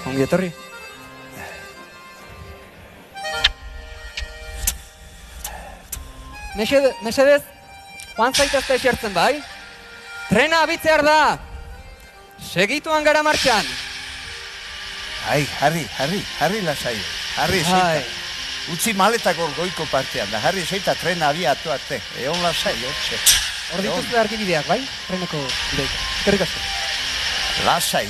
Ongi etorri. Mesedez, joan zaitezte esertzen bai? Trena abitzear da! Segituan gara martxan! Ai, Harri lasai, Harri zeita. Utzi maletako goiko partean da, Harri zeita trena abiatu arte. Egon lasai, hortxe. Hor dituzte argibideak, bai? Treneko bideik. Eskerrik asko. Lasai.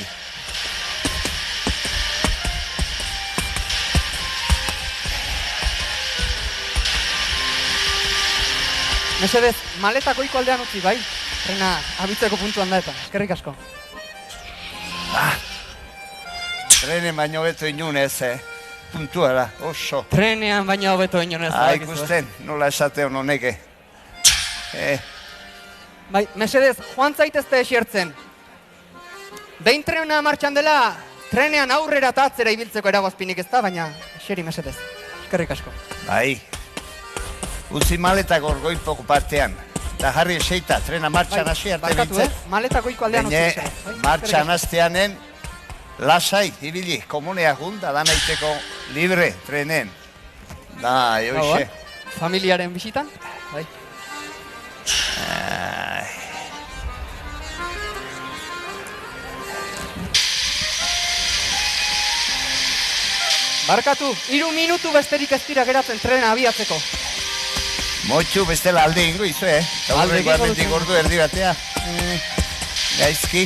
Mesedez, maletako goiko aldean utzi, bai? Trena abitzeko puntuan da eta. Eskerrik asko. Trenen baino beto inunez, puntuala, oso. Trenean baino beto inunez. Ikusten, nola esate hononeke. Bai, mesedez, joan zaitezte esertzen. Behin trena martxan dela, trenean aurrera eta atzera ibiltzeko eragozpinik ez da, baina eseri mesedez. Eskerrik asko. Bai, utzi maletako goipoko partean. Da Harri eseita, trena martxan hasi arte bintzen. Maletako goiko aldean utzi. Martxan hasteanen, lasai, ibili, komunea junda, da naiteko libre, trenen. Da, joixe. Familiaren bisitan? Bai. Barkatu, 3 minutu besterik ez dira geratzen trena abiatzeko. Motxu bestela alde ingo izu, Alde ingo Gaurrendik duzu. ordu erdi batea. Gaizki.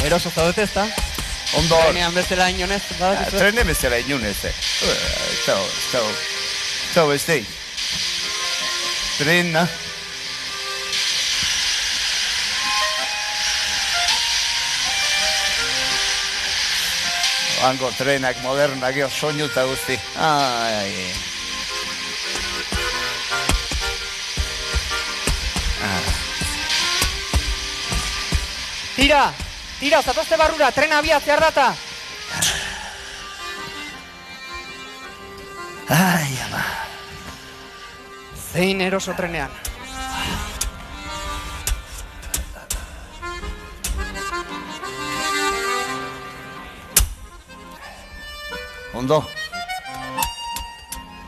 Eroso zaudete ez da? Ondo. Trenean bezala inonez, badakizu? Trene bezala inunez, Zau bestei. Trena. Hango trenak modernak jo soinu eta guzti. Tira, zatozte barrura, trena abiatzear data. Ai, ama. Zein eroso trenean.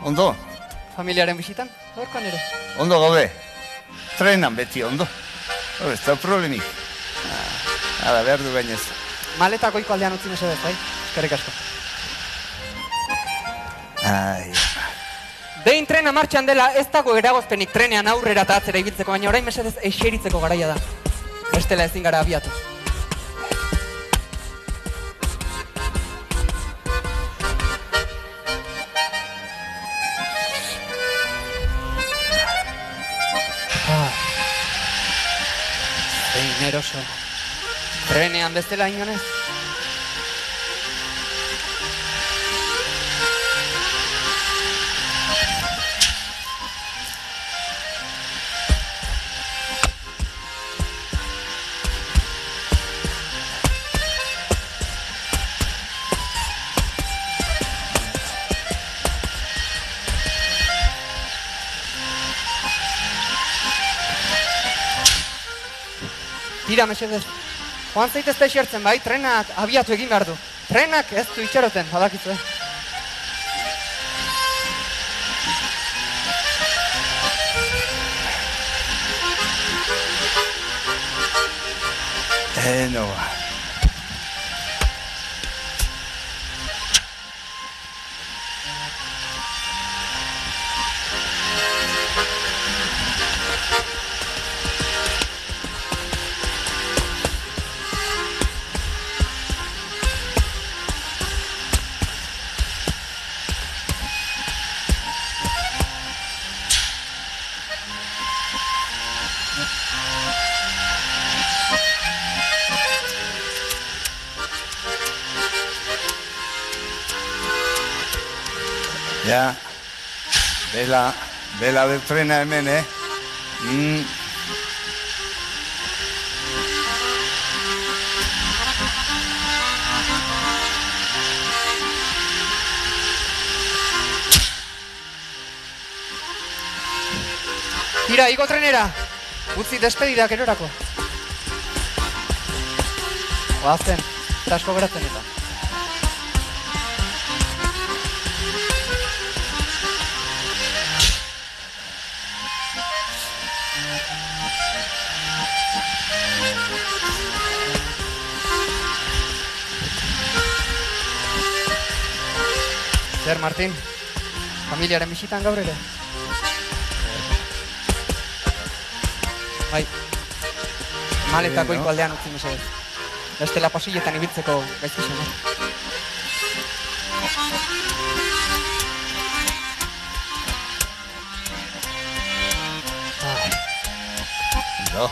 Ondo. Familiaren bisitan, horkan ere. Ondo gaude. Trenan beti, ondo. Ez da problemik. Hala, behar du gainez. Maletako goiko aldean utzi mesedez, bai? Eskerrik asko. Ai, Behin trena martxan dela ez dago eragozpenik trenean aurrera eta atzera ibiltzeko, baina orain mesedez eseritzeko garaia da. Bestela ezin gara abiatu. Zein eroso. Trenean bestela inonez. Tira, mesedez. Joan zaitezte esertzen, bai? Trenak abiatu egin behar du. Trenak ez du itxaroten, badakizu, Noa. Ja, bela del trena hemen, Tira, igo trenera. Utzi despedidak erorako. Oazten, eta asko geratzen eta. Zer, Martin? Familiaren bisitan gaur ere? Bai. Maletako igualdean utzi mesedez. Bestela pasilletan ibiltzeko gaizkizena. No.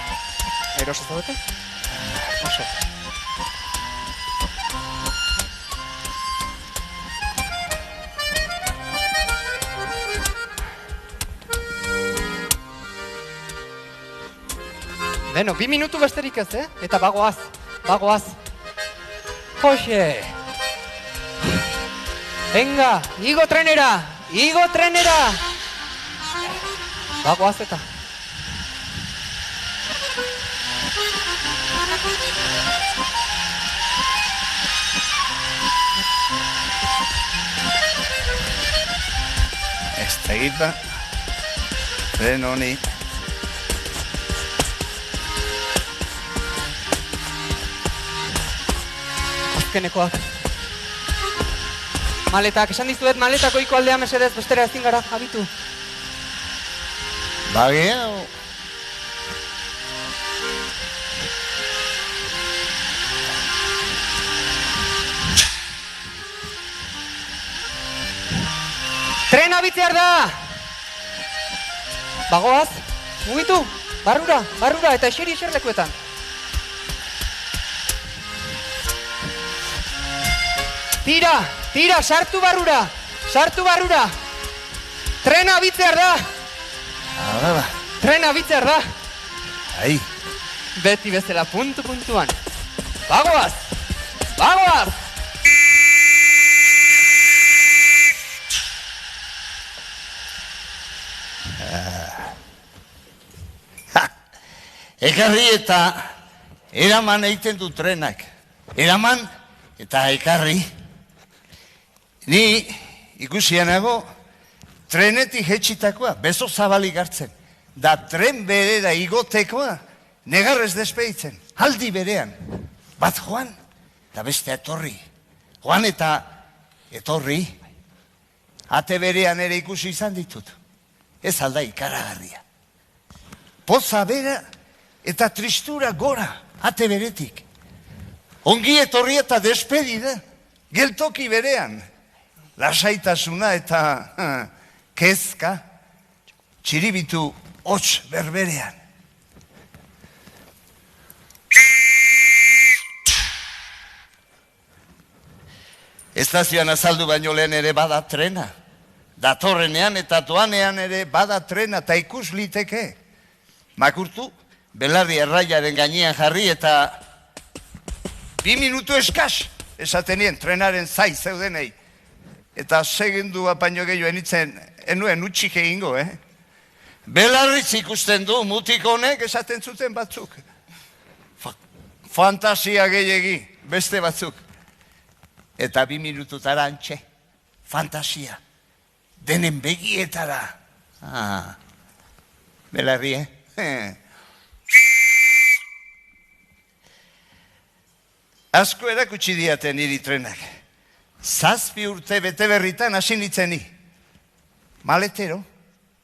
Eroso zaudete? Oso. Beno, 2 minutu besterik ez, Eta bagoaz. Hoxe! Venga, igo trenera! Bagoaz eta. Ez tegita, tren honi. Azkenekoak. Maletak, esan dizuet maletako ikualdea mesedez, bestera ezin gara, abitu. Bagia, Trena bitzear da! Bagoaz, mugitu, barrura, eta eseri eserlekuetan. Tira, sartu barrura! Trena bitzear da! Trena bitzear da! Ai. Beti bezala puntuan. Bagoaz! Ekarri eta eraman egiten du trenak. Eraman eta ekarri. Ni ikusianago trenetik jetxitakoa, beso zabalik hartzen. Da tren berera igotekoa, negarrez despeditzen. Aldi berean. Bat joan, eta beste etorri. Joan eta etorri. Ate berean ere ikusi izan ditut. Ez alda ikaragarria. Poza bera eta tristura gora, ate beretik. Ongi etorri eta despedida, geltoki berean. Lasaitasuna eta kezka, txiribitu hots berberean. Estazioan azaldu baino lehen ere bada trena. Datorrenean eta doanean ere bada trena eta ikus liteke. Makurtu, belarri erraiaren gainean jarri eta 2 minutu eskas esatenien trenaren zai zeudenei. Eta segundua baino gehiago enitzen, enuen utxik egingo, Belarritz ikusten du mutik honek esaten zuten batzuk. Fantasia gehiegi, beste batzuk. Eta 2 minututara antxe, fantasia. Denen begietara. Belarri, Asko erakutsi diaten niri trenak. 7 urte bete berritan hasi nitzeni. Maletero,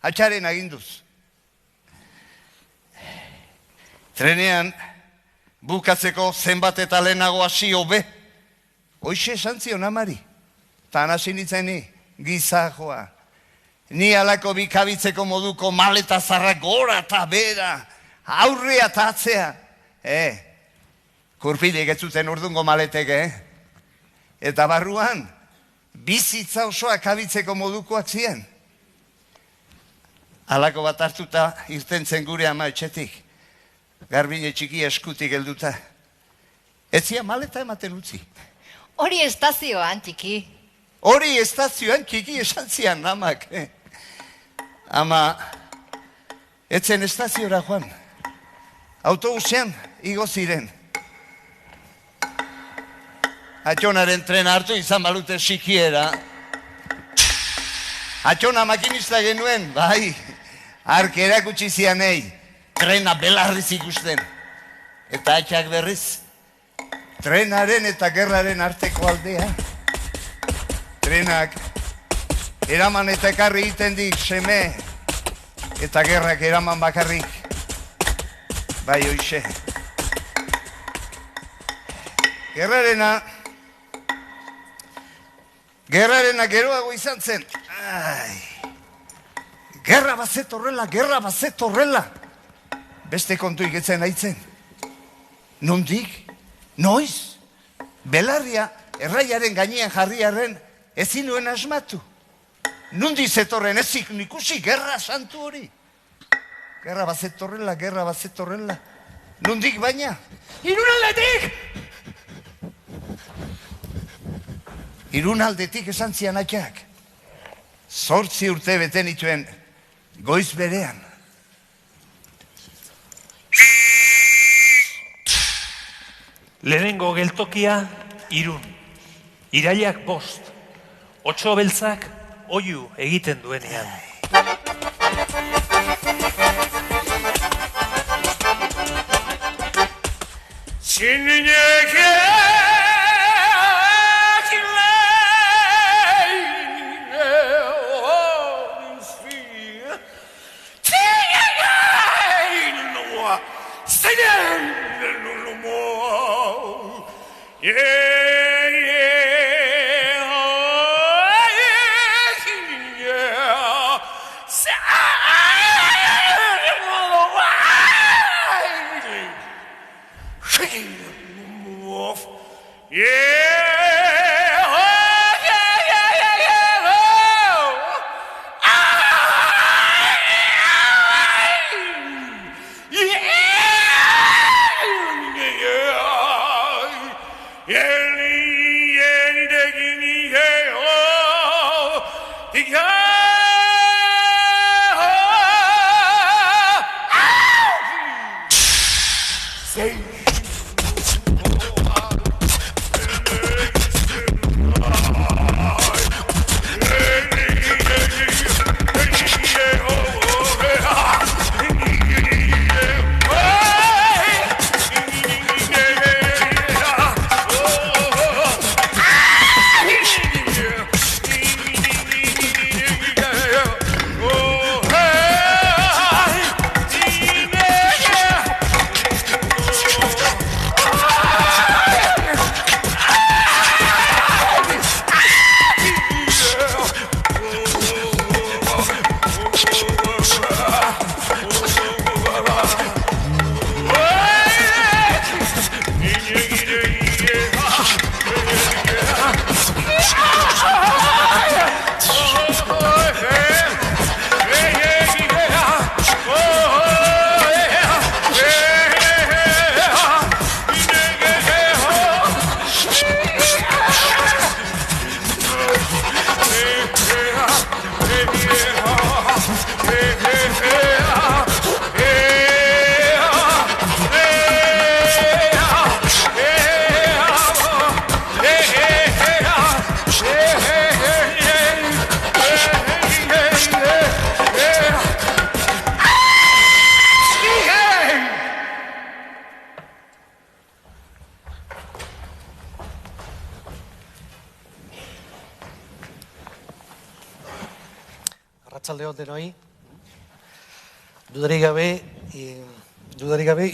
atxaren aginduz. Trenean bukatzeko zenbat eta lehenago hasi hobe. Hoixe esan zion amari. Tan hasi nitzeni, gizajoa. Ni alako bikabitzeko moduko maleta zarrak gora eta bera, aurrea eta atzea. Kurpilik ez zuten urdungo maletek, Eta barruan, bizitza osoa kabitzeko modukoak ziren. Alako bat hartuta irten zen gure ama etxetik. Garbine txiki eskutik helduta. Ez zian maleta ematen utzi. Hori estazioan, txiki. Hori estazioan txiki esan zian amak. Ama, etzen estaziora joan. Autobusean igo ziren. Atxonaren trena hartu izan balute sikiera. Atxona makinista genuen, bai. Ark erakutsi zianei, trena belarriz ikusten. Eta atxak berriz, trenaren eta gerraren arteko aldea. Trenak eraman eta ekarri egiten dik seme, eta gerrak eraman bakarrik. Bai, hoixe. Gerrarena geroago izan zen. Gerra bazet horrela. Beste kontu iketzen haitzen. Nondik? Noiz? Belarria erraiaren gainean jarriaren ezin nuen asmatu. Nundi zetorren ezik nikusi gerra santu hori. Gerra bazet horrela. Nondik baina? Irunaldetik esan zian atxak. 8 urte bete nituen goiz berean. Lehenengo geltokia Irun. Irailak 5. Otso beltzak oihu egiten duenean. Arratsaldeon denoi. Dudarik gabe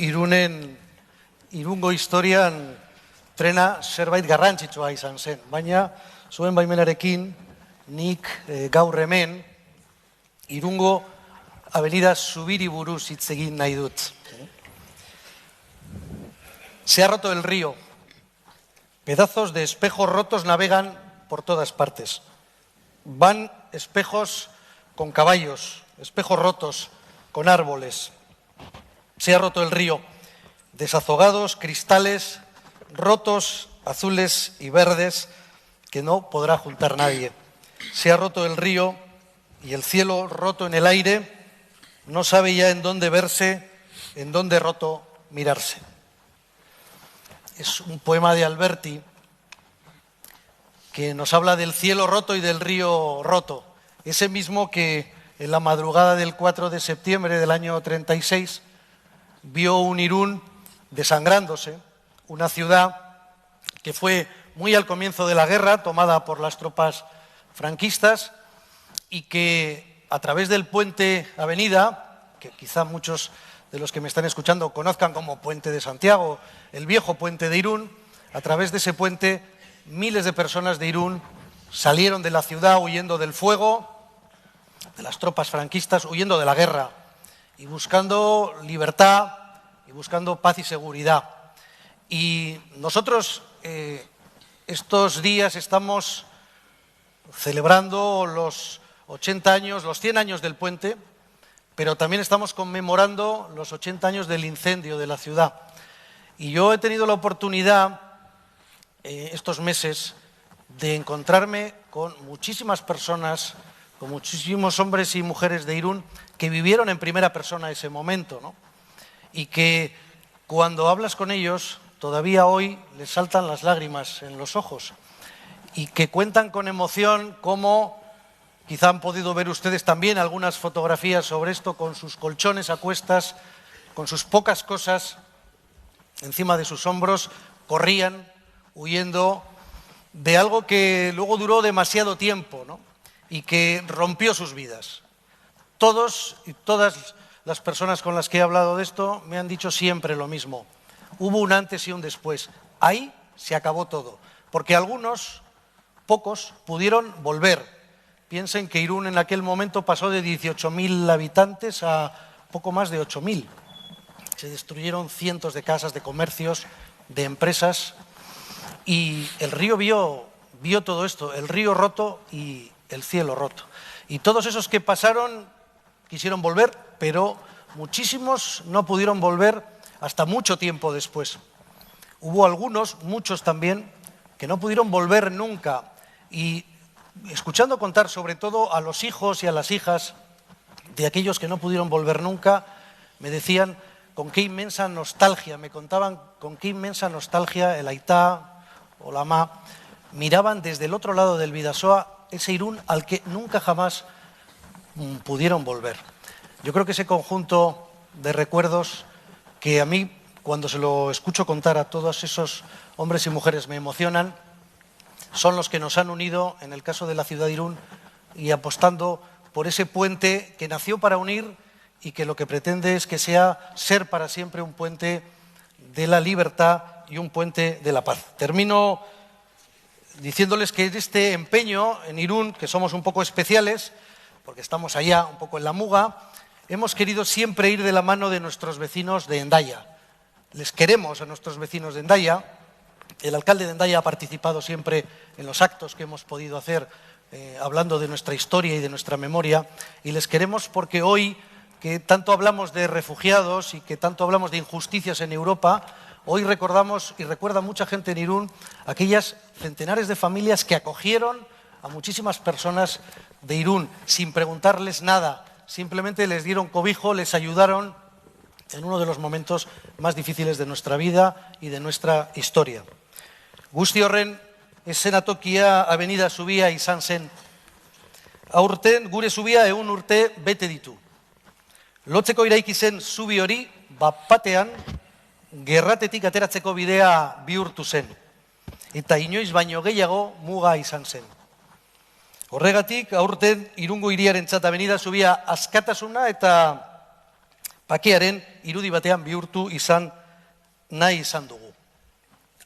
Irungo historian trena zerbait garrantzitsua izan zen, baina zuen baimenarekin nik gaur hemen Irungo Avenida Zubiri buruz hitz egin nahi dut. Se ha roto el río. Pedazos de espejos rotos navegan por todas partes. Van espejos con caballos, espejos rotos con árboles. Se ha roto el río. Desazogados, cristales rotos, azules y verdes, que no podrá juntar nadie. Se ha roto el río y el cielo roto en el aire no sabe ya en dónde verse, en dónde roto mirarse. Es un poema de Alberti que nos habla del cielo roto y del río roto. Ese mismo que en la madrugada del 4 de septiembre del año 36 vio un Irún desangrándose, una ciudad que fue muy al comienzo de la guerra, tomada por las tropas franquistas, y que a través del puente Avenida, que quizá muchos de los que me están escuchando conozcan como Puente de Santiago, el viejo puente de Irún, a través de ese puente miles de personas de Irún salieron de la ciudad huyendo del fuego, de las tropas franquistas, huyendo de la guerra y buscando libertad y buscando paz y seguridad. Y nosotros estos días estamos celebrando los 80 años, los 100 años del puente, pero también estamos conmemorando los 80 años del incendio de la ciudad. Y yo he tenido la oportunidad estos meses de encontrarme con muchísimas personas, con muchísimos hombres y mujeres de Irún que vivieron en primera persona ese momento, ¿no? Y que cuando hablas con ellos todavía hoy les saltan las lágrimas en los ojos y que cuentan con emoción cómo quizá han podido ver ustedes también algunas fotografías sobre esto, con sus colchones a cuestas, con sus pocas cosas encima de sus hombros, corrían huyendo de algo que luego duró demasiado tiempo, ¿no? Y que rompió sus vidas. Todos y todas las personas con las que he hablado de esto me han dicho siempre lo mismo. Hubo un antes y un después. Ahí se acabó todo. Porque algunos, pocos, pudieron volver. Piensen que Irún en aquel momento pasó de 18.000 habitantes a poco más de 8.000. Se destruyeron cientos de casas, de comercios, de empresas. Y el río vio todo esto, el río roto y el cielo roto. Y todos esos que pasaron quisieron volver, pero muchísimos no pudieron volver hasta mucho tiempo después. Hubo algunos, muchos también, que no pudieron volver nunca. Y escuchando contar sobre todo a los hijos y a las hijas de aquellos que no pudieron volver nunca, me decían con qué inmensa nostalgia, me contaban con qué inmensa nostalgia el aitá o la ama miraban desde el otro lado del Bidasoa ese Irún al que nunca jamás pudieron volver. Yo creo que ese conjunto de recuerdos que a mí, cuando se lo escucho contar a todos esos hombres y mujeres, me emocionan, son los que nos han unido en el caso de la ciudad de Irún y apostando por ese puente que nació para unir y que lo que pretende es que sea ser para siempre un puente de la libertad y un puente de la paz. Termino diciéndoles que este empeño en Irún, que somos un poco especiales, porque estamos allá un poco en la muga, hemos querido siempre ir de la mano de nuestros vecinos de Hendaya. Les queremos a nuestros vecinos de Hendaya. El alcalde de Hendaya ha participado siempre en los actos que hemos podido hacer hablando de nuestra historia y de nuestra memoria, y les queremos porque hoy, que tanto hablamos de refugiados y que tanto hablamos de injusticias en Europa, hoy recordamos y recuerda mucha gente en Irún aquellas centenares de familias que acogieron a muchísimas personas de Irún sin preguntarles nada, simplemente les dieron cobijo, les ayudaron en uno de los momentos más difíciles de nuestra vida y de nuestra historia. Guzti horren eszenatokia avenida zubia izan zen. Aurten gure zubia 100 urte bete ditu. Lotzeko eraiki zen zubi hori bat-batean gerratetik ateratzeko bidea bihurtu zen. Eta inoiz baino gehiago muga izan zen. Horregatik, aurten Irungo hiriarentzat avenida zubia askatasuna eta bakearen irudi batean bihurtu izan nahi izan dugu.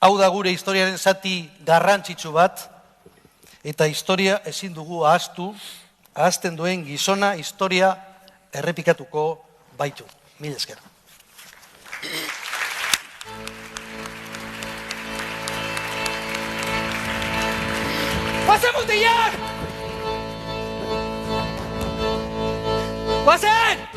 Hau da gure historiaren zati garrantzitsu bat, eta historia ezin dugu ahazten duen gizona historia errepikatuko baitu. Mil esker. Guazen mutilak! Guazen!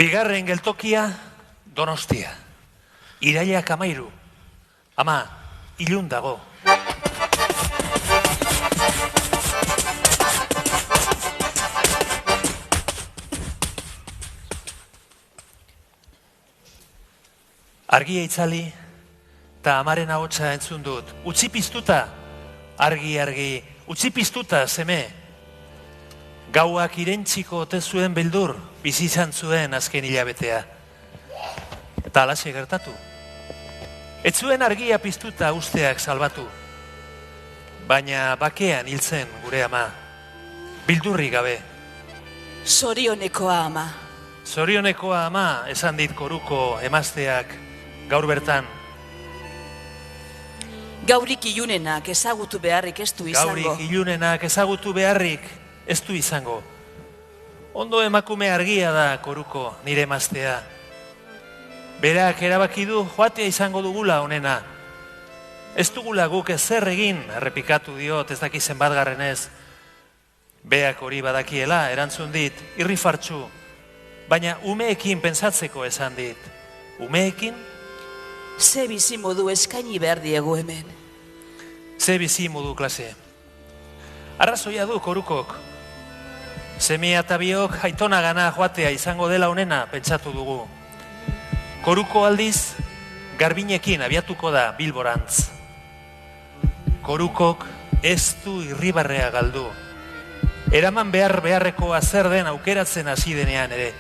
Bigarren geltokia Donostia. Irailak 13. Ama, ilun dago. Argia itzali, eta amaren ahotsa entzun dut. Utzi piztuta, argi, utzi piztuta, seme. Gauak irentziko ote zuen beldur, bizi izan zuen azken hilabetea. Eta alaxe gertatu. Ez zuen argia piztuta usteak salbatu. Baina bakean hiltzen gure ama, bildurri gabe. Zorionekoa ama. Zorionekoa ama, esan dit Koruko emazteak gaur bertan. Gaurik ilunenak ezagutu beharrik ez du izango. Gaurik ilunenak ezagutu beharrik ez du izango. Ondo emakume argia da Koruko, nire emaztea. Berak erabaki du joatea izango dugula honena. Ez dugula guk ezer egin, errepikatu diot, ez dakizen batgarrenez. Beak hori badakiela, erantzun dit, irrifartxu. Baina umeekin pentsatzeko esan dit. Umeekin? Ze bizi modu eskaini behar diegu hemen. Ze bizi modu klase. Arrazoia du Korukok. Semea eta biok aitona gana joatea izango dela honena pentsatu dugu. Koruko aldiz, garbinekin abiatuko da Bilborantz. Korukok ez du irribarrea galdu. Eraman beharrekoa zer den aukeratzen hasi denean ere.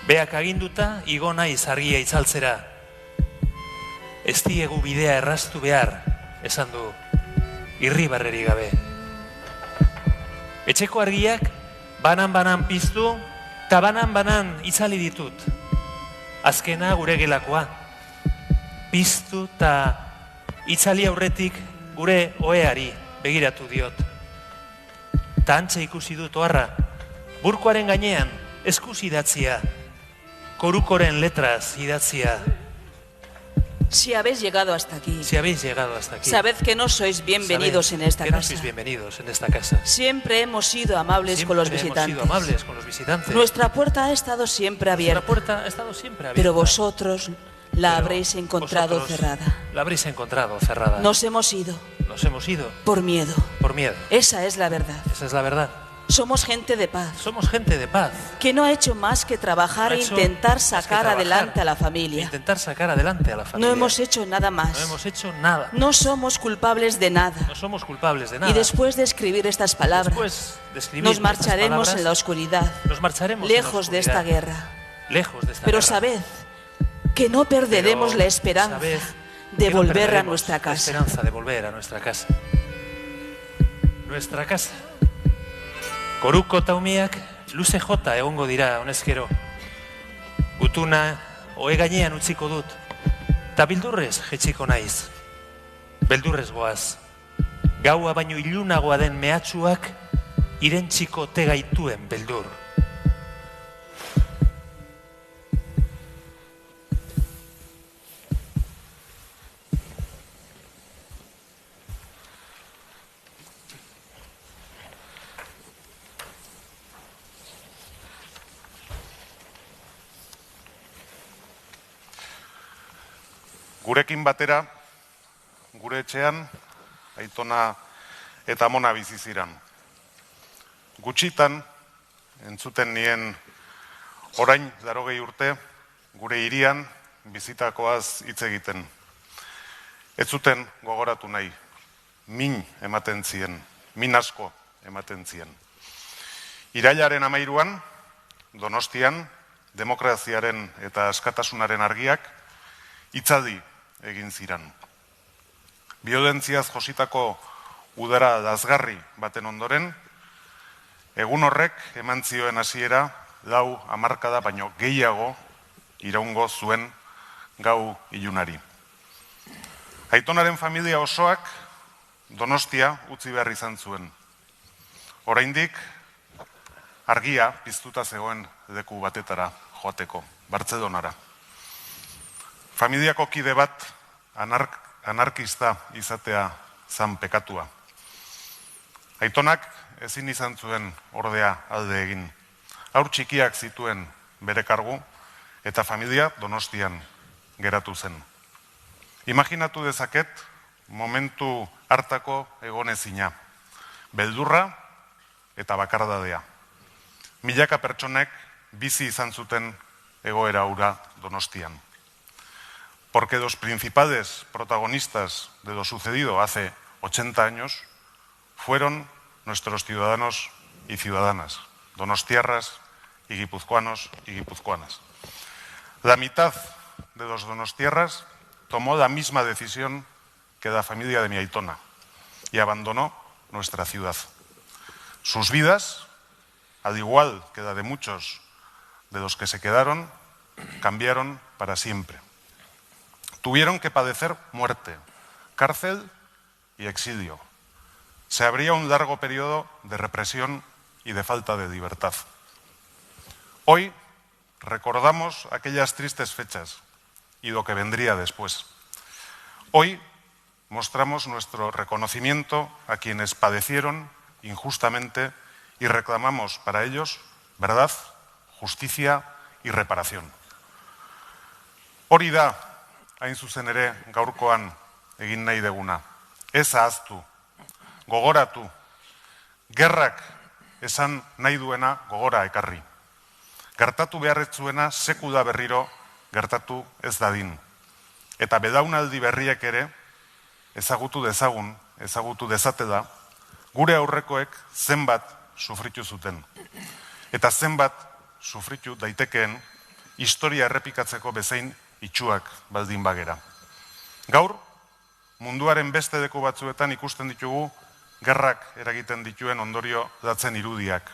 Beak aginduta, igo naiz argia itzaltzera. Ez diegu bidea erraztu behar, esan du, irribarreri gabe. Etxeko argiak, banan-banan piztu, eta banan-banan itzali ditut. Azkena gure gelakoa. Piztu eta itzali aurretik gure oheari begiratu diot. Ta antxe ikusi dut oharra, burkoaren gainean eskuz idatzia, Korukoren letraz idatzia. Si habéis llegado hasta aquí, Si habéis llegado hasta aquí, sabed que no sois bienvenidos en esta que no casa. sois bienvenidos en esta casa. Siempre hemos sido amables con los Siempre hemos visitantes. sido amables con los visitantes. Nuestra puerta ha estado siempre Nuestra abierta, puerta ha estado siempre abierta. pero vosotros la Pero habréis encontrado vosotros cerrada. La habréis encontrado cerrada. Nos hemos ido Nos hemos ido por miedo. por miedo. Esa es la verdad. Esa es la verdad. Somos gente de paz, Somos gente de paz. que no ha hecho más que trabajar No ha e hecho intentar más que sacar trabajar adelante a la e familia. Intentar sacar adelante a la familia. No hemos hecho nada No más. hemos hecho nada. No somos culpables de nada. No somos culpables de nada. Y después de escribir estas palabras, Después de escribir nos estas marcharemos palabras, en la oscuridad, nos marcharemos en la lejos de esta oscuridad, guerra. lejos de esta Pero guerra. sabed que no perderemos Pero la esperanza sabed de que no volver a perderemos nuestra La casa. esperanza de volver a nuestra casa. Nuestra casa. Koruko eta umeak luze jota egongo dira honezkero. Gutuna ohe gainean utziko dut. Ta bildurrez jetxiko naiz. Beldurrez goaz. Gaua baino ilunagoa den mehatxuak irentziko te gaituen beldur. Gurekin batera, gure etxean, aitona eta amona bizi ziran. Gutxitan, entzuten nien orain 80 urte, gure hirian bizitakoaz hitz egiten. Ez zuten gogoratu nahi, min ematen zien, min asko ematen zien. Irailaren 13an, Donostian, demokraziaren eta askatasunaren argiak hitzaldi egin ziran. Biolentziaz jositako udara dazgarri baten ondoren, egun horrek eman zioen hasiera 4 hamarkada baino gehiago iraungo zuen gau ilunari. Aitonaren familia osoak Donostia utzi behar izan zuen. Oraindik argia piztuta zegoen leku batetara joateko, Bartzelonara. Familiako kide bat anarkista izatea zan pekatua. Aitonak ezin izan zuen ordea alde egin. Haur txikiak zituen bere kargu eta familia Donostian geratu zen. Imaginatu dezaket momentu hartako egonezina, beldurra eta bakardadea. Milaka pertsonek bizi izan zuten egoera hura Donostian. Porque los principales protagonistas de lo sucedido hace 80 años fueron nuestros ciudadanos y ciudadanas, donostiarras y guipuzcoanos y guipuzcoanas. La mitad de los donostiarras tomó la misma decisión que la familia de mi aitona y abandonó nuestra ciudad. Sus vidas, al igual que la de muchos de los que se quedaron, cambiaron para siempre. Tuvieron que padecer muerte, cárcel y exilio. Se abría un largo periodo de represión y de falta de libertad. Hoy recordamos aquellas tristes fechas y lo que vendría después. Hoy mostramos nuestro reconocimiento a quienes padecieron injustamente y reclamamos para ellos verdad, justicia y reparación. Hori da, hain zuzen ere gaurkoan egin nahi deguna. Ez ahaztu, gogoratu, gerrak esan nahi duena gogora ekarri. Gertatu beharretzuena sekula berriro gertatu ez dadin. Eta belaunaldi berriek ere ezagutu dezagun, ezagutu dezatela, gure aurrekoek zenbat sufritu zuten. Eta zenbat sufritu daitekeen historia errepikatzeko bezain itxuak baldin bagera. Gaur, munduaren beste leku batzuetan ikusten ditugu gerrak eragiten dituen ondorio datzen irudiak.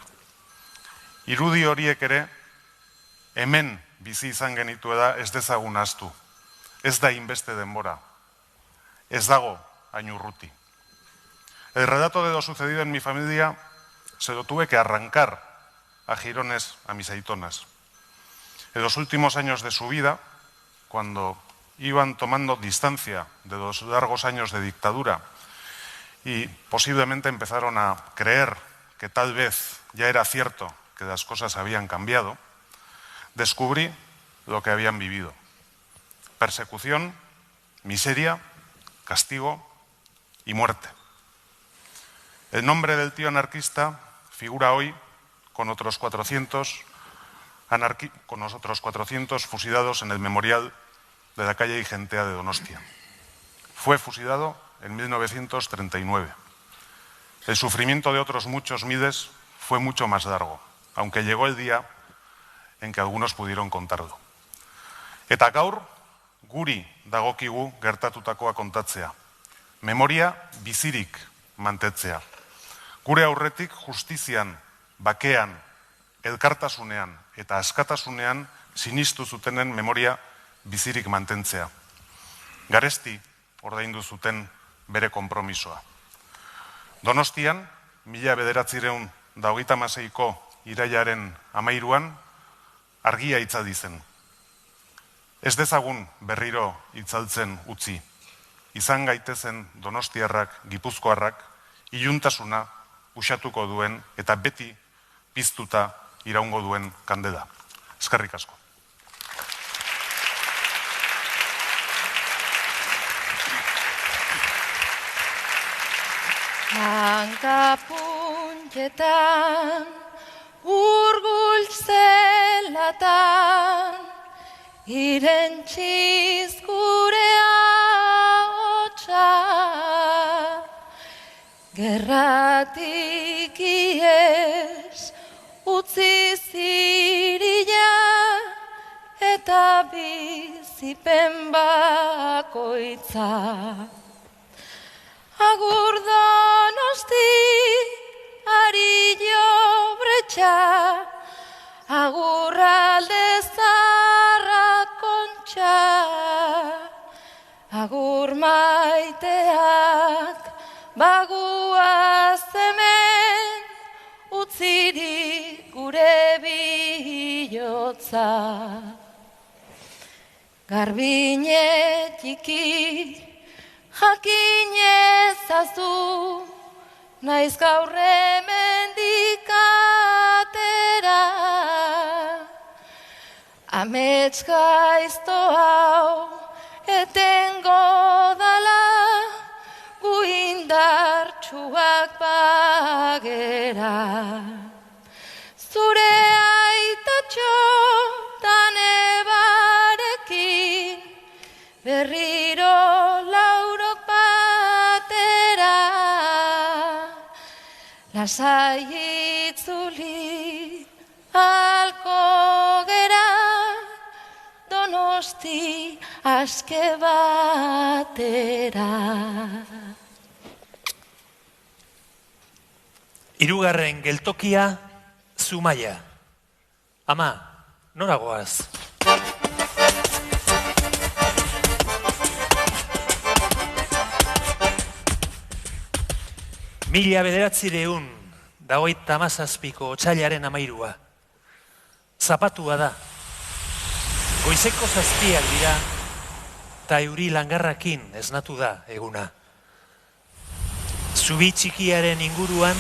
Irudi horiek ere hemen bizi izan genituela ez dezagun ahaztu. Ez da inbeste denbora. Ez dago hain urruti. El relato de lo sucedido en mi familia se lo tuve que arrancar a jirones a mis aitonas. En los últimos años de su vida, cuando iban tomando distancia de los largos años de dictadura y posiblemente empezaron a creer que tal vez ya era cierto que las cosas habían cambiado, descubrí lo que habían vivido. Persecución, miseria, castigo y muerte. El nombre del tío anarquista figura hoy con otros 400 fusilados en el memorial de la calle Igentea de Donostia. Fue fusilado en 1939. El sufrimiento de otros muchos miles fue mucho más largo, aunque llegó el día en que algunos pudieron contarlo. Eta gaur, guri dagokigu gertatutakoa kontatzea. Memoria bizirik mantetzea. Gure aurretik justizian, bakean, elkartasunean eta askatasunean sinistu zutenen memoria bizirik mantentzea. Garesti ordaindu zuten bere konpromisoa. Donostian, 1936ko irailaren 13an, argia itzaldi zen. Ez dezagun berriro itzaltzen utzi. Izan gaitezen donostiarrak, gipuzkoarrak, iluntasuna usatuko duen eta beti piztuta iraungo duen kandela. Eskerrik asko. Hankapuntetan, urgultzelatan, irentxiz gure ahotsa, gerratik ies utzi zirila eta bizipen bakoitza. Agur Donosti, Arillo Bretxa, agur alde zarra Kontxa, agur maiteak, baguaz hemen, utziri gure bihotza. Garbine txiki, jakin ezazu, naiz gaur hemendik atera. Amets gaizto hau etengo dala, gu indartsuak bagera. Zure aitatxo tane barekin, berriro laurok batera. Lasai itzuli alko gera, Donosti aske batera. Hirugarren geltokia, Zumaia. Ama, nora goaz? Mila 1957ko otsailaren 13. Zapatua da. Goizeko 7 dira, eta euri langarrakin esnatu da eguna. Zubi txikiaren inguruan,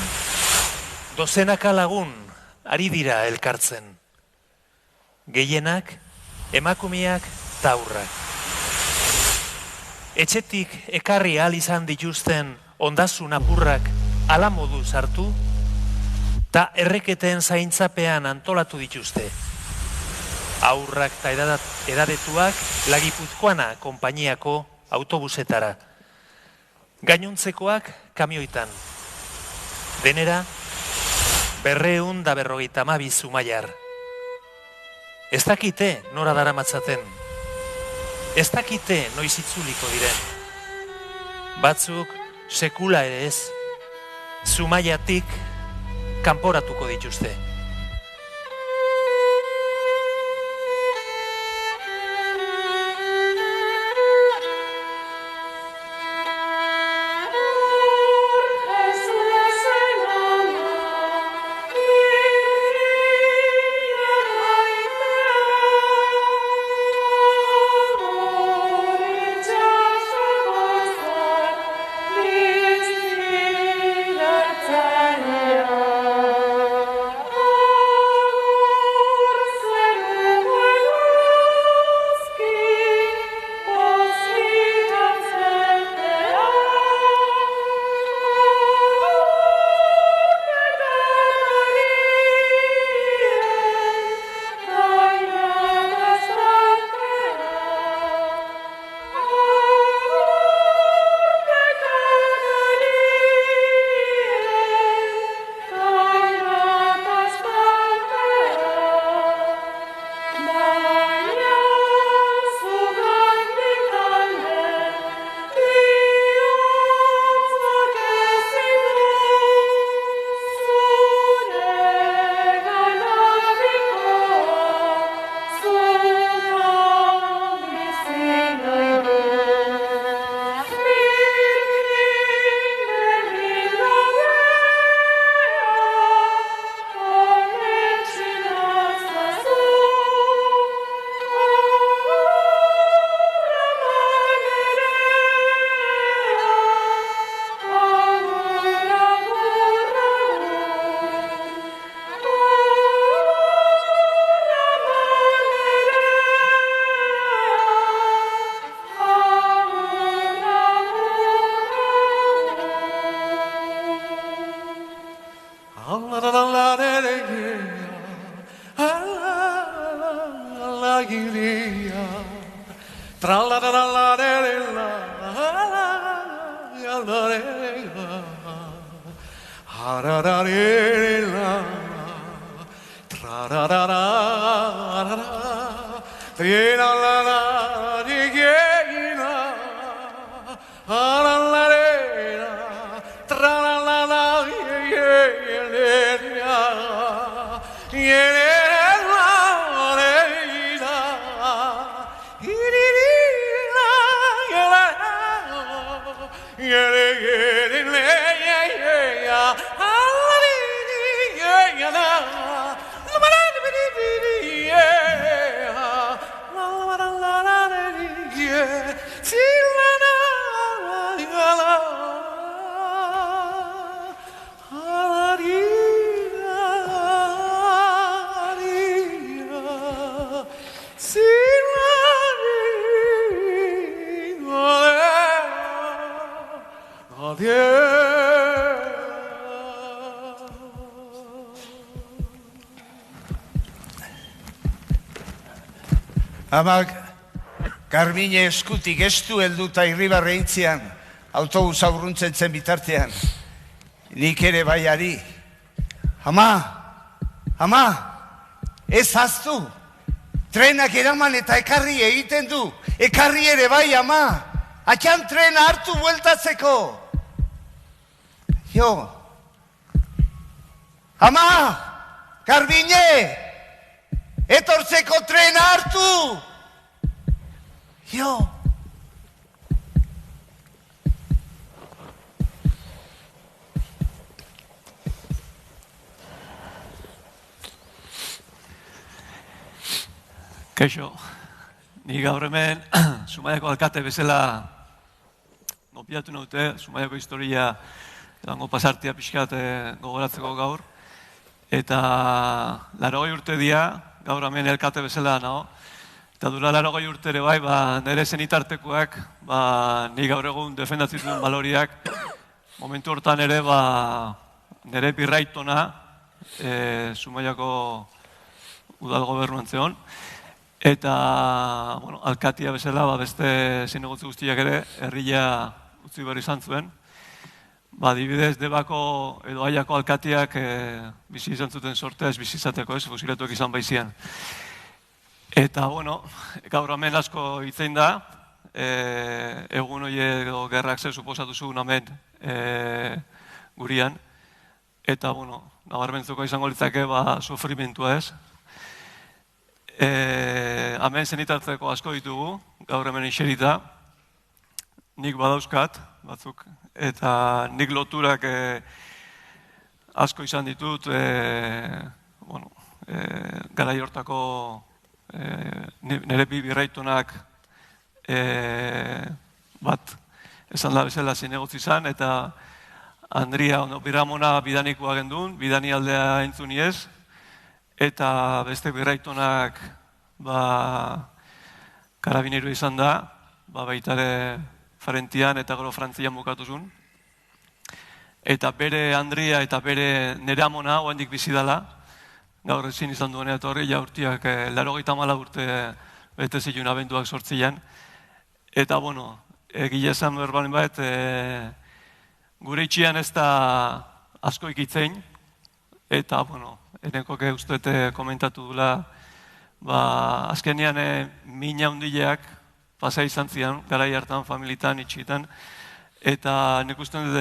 dozenaka lagun ari dira elkartzen. Gehienak, emakumeak eta haurrak. Etxetik ekarri ahal izan dituzten ondasun apurrak hala moduz hartu, eta erreketen zaintzapean antolatu dituzte. Haurrak eta edadetuak Lagipuzkoana konpainiako autobusetara. Gainontzekoak kamioitan. Denera, 252 zumaiar. Ez dakite nora daramatzaten. Ez dakite noiz itzuliko diren. Batzuk sekula ere ez. Zumaiatik kanporatuko dituzte. Adiós. Amak, Karmine eskutik estu helduta irribarre intzian, autobus aurruntzen zen bitartean. Nik ere baiari. Ama, ez haztu. Trenak eraman eta ekarri egiten du. Ekarri ere bai, ama. Atxan trena hartu bueltatzeko. Jo. Ama, Karmine! Etortzeko trena hartu! Jo! Kaixo, ni gaur hemen Zumaiako alkate bezala gopiatu naute, Zumaiako historia edango pasartia pixkat gogoratzeko gaur. Eta 80 urte dira, gaur hemen elkate bezala nago. Eta dura 80 urte ere bai, nire zenitartekoak, ni gaur egun defendatzen duen baloriak, momentu hortan ere, nire birraitona, Zumaiako udal gobernuan zeon. Eta, alkatia bezala, beste zinegotzi guztiak ere, herria utzi behar izan zuen. Adibidez, Debako edo Aiako alkatiak bizi izan zuten sortea ez bizi izateko, ez, fusilatuak izan baizian. Eta, gaur hemen asko hitzein da, egun hori edo gerrak zer suposatu zuen hemen gurian. Eta, nabarmentzuko izango litzake, sufrimentua ez. Hemen zenitartzeko asko ditugu, gaur hemen iserita. Nik badauzkat, batzuk, eta nik loturak asko izan ditut, garai hortako nire bi birraitonak bat esan da bezala zinegotzi izan, eta Andria, Biramona bidanikoa gendun, bidani aldea entzuni ez, eta beste birraitonak karabineru izan da, baitare Farentian eta gero Frantzian bukatuzun. Eta bere Andria eta bere Neramona oandik bizi dela, gaur ezin izan duenea eta horri jaurtiak 84 urte bete zilun abenduak sortzian. Eta, egile esan berbalen bat, gure itxian ez da asko ikitzein, eta, enekoke uste komentatu dula, azkenean mina hundileak pasa izan zian, garai hartan, familitan, itxitan, eta nik uste dut